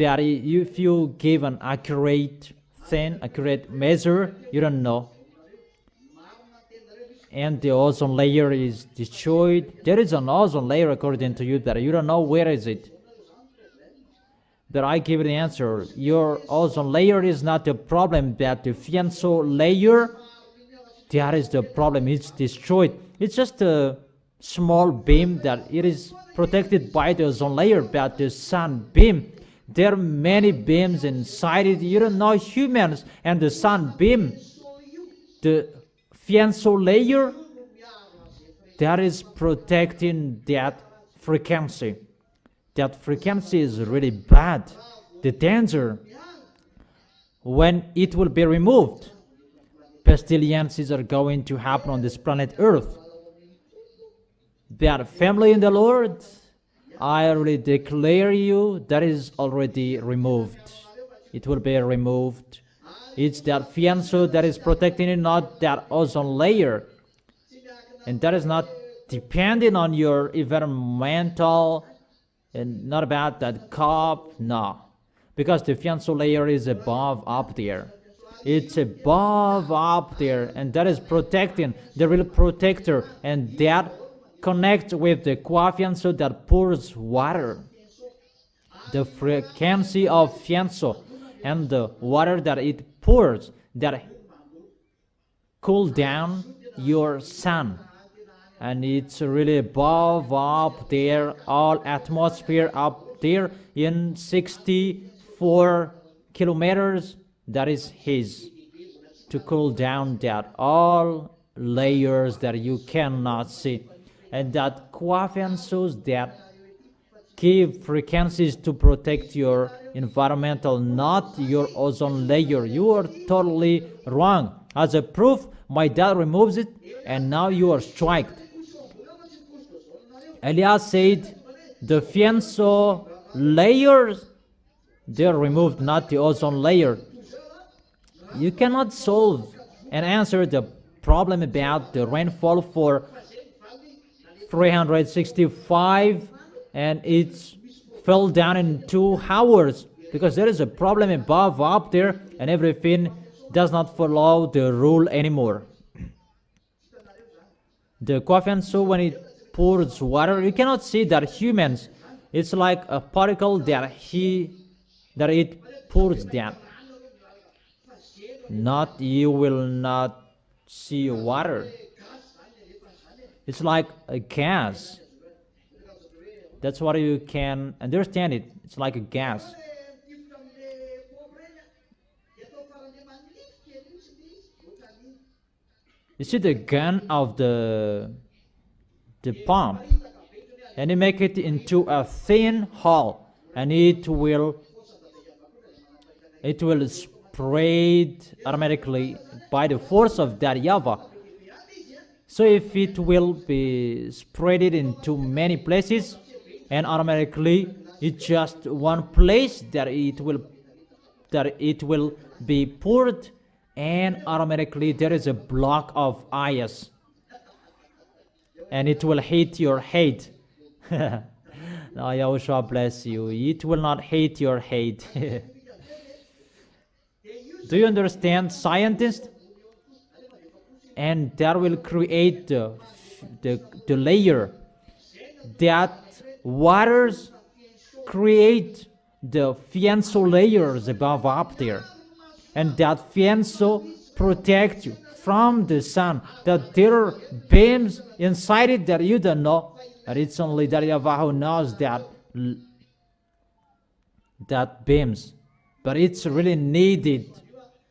that if you give an accurate measure, you don't know. And the ozone layer is destroyed. There is an ozone layer according to you, that you don't know where is it. But I give the answer. Your ozone layer is not the problem, that the fianso layer, that is the problem. It's destroyed. It's just a small beam that it is protected by the ozone layer, but the sun beam, there are many beams inside it. You don't know humans and the sun beam, the fianso layer, that is protecting that frequency. That frequency is really bad. The danger when it will be removed. Pestilences are going to happen on this planet Earth. That family in the Lord, I already declare you, that is already removed. It will be removed. It's that fianso that is protecting it, not that ozone layer. And that is not depending on your environmental, and not about that cup, no. Because the fianso layer is above, up there. It's above, up there, and that is protecting, the real protector, and that connects with the fianso that pours water. The frequency of fianso and the water that it pours, that cool down your sun. And it's really above, up there, all atmosphere up there in 64 kilometers. That is his, to cool down that all layers that you cannot see. And that fiansos that give frequencies to protect your environmental, not your ozone layer. You are totally wrong. As a proof, my dad removes it, and now you are striked. Elias said, the fianso layers, they're removed, not the ozone layer. You cannot solve and answer the problem about the rainfall for 365 and it fell down in 2 hours because there is a problem above up there and everything does not follow the rule anymore. The Kwafianso, when it pours water, you cannot see that humans, it's like a particle that it pours down. Not, you will not see water. It's like a gas. That's what you can understand it. It's like a gas. You see the gun of the pump, and you make it into a thin hole, and it will spread automatically by the force of that YAHVAH. So if it will be spread into many places, and automatically it's just one place that it will be poured, and automatically there is a block of ice, and it will hit your head. Now Yahushua bless you. It will not hit your head. Do you understand, scientists? And that will create the layer that waters create the fianso layers above up there, and that fianso protect you from the sun, that there are beams inside it that you don't know, and it's only that YAHVAH who knows that beams, but it's really needed.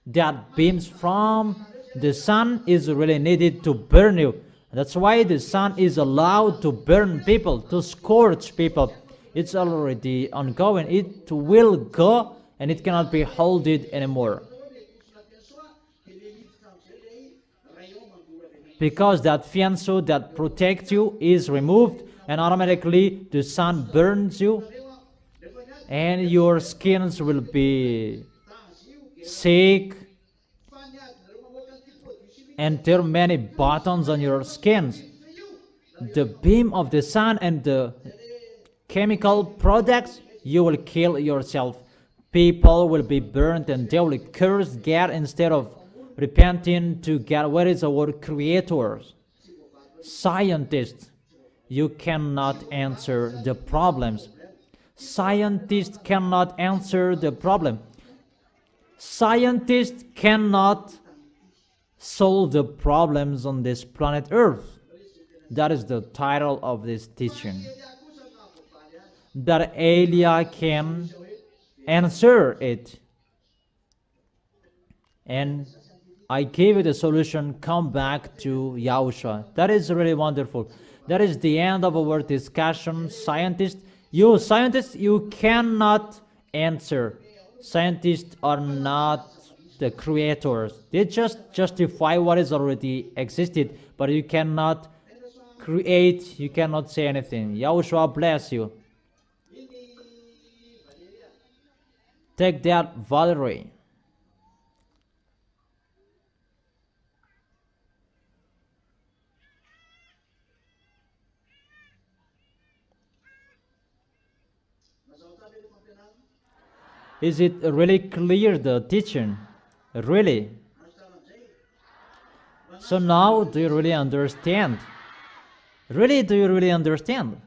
That beams from the sun is really needed to burn you. That's why the sun is allowed to burn people, to scorch people. It's already ongoing. It will go and it cannot be held anymore. Because that fianso that protects you is removed, and automatically the sun burns you, and your skins will be sick, and there are many buttons on your skins. The beam of the sun and the chemical products, you will kill yourself. People will be burned and they will curse God instead of repenting to God. Where is our Creator? Scientists, you cannot answer the problems. Scientists cannot answer the problem. Scientists cannot solve the problems on this planet Earth. That is the title of this teaching. That Elia can answer it. And I gave you the solution. Come back to Yahushua. That is really wonderful. That is the end of our discussion. Scientists, you cannot answer. Scientists are not the creators. They just justify what is already existed, but you cannot create, you cannot say anything. Yahushua bless you. Take that, Valerie. Is it really clear, the teaching? Really? So now, do you really understand? Really, do you really understand?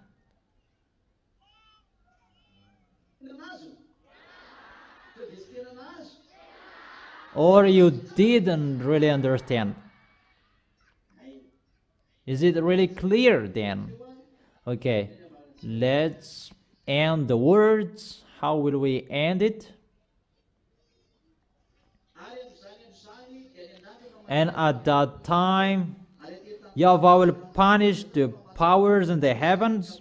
Or you didn't really understand? Is it really clear then? Okay, let's end the words. How will we end it? And at that time, YAHVAH will punish the powers in the heavens.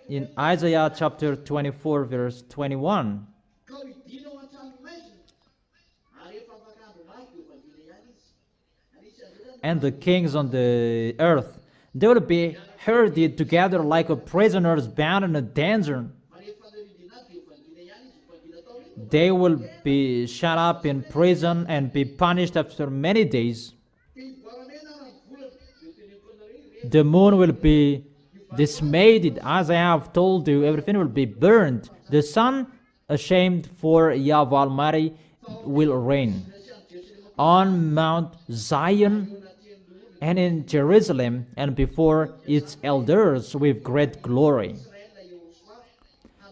In Isaiah chapter 24, verse 21. And the kings on the earth, They will be herded together like a prisoners bound in a dungeon. They will be shut up in prison and be punished after many days. The moon will be dismayed, as I have told you, everything will be burned. The sun, ashamed for YAHVAH Almighty, will reign on Mount Zion and in Jerusalem and before its elders with great glory.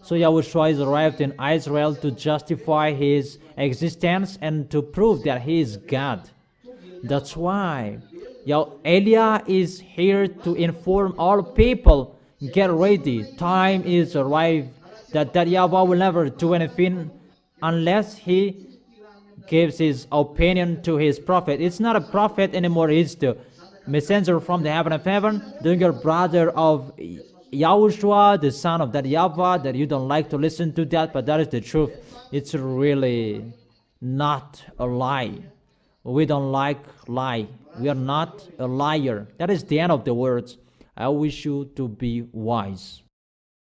So Yahushua is arrived in Israel to justify his existence and to prove that he is God. That's why Eliah is here to inform all people, get ready, time is arrived, that YAHVAH will never do anything unless he gives his opinion to his prophet. It's not a prophet anymore, it's the messenger from the heaven of heaven, the younger brother of Yahushua, the son of that YAHVAH, that you don't like to listen to that, but that is the truth. It's really not a lie. We don't like lie. We are not a liar. That is the end of the words. I wish you to be wise.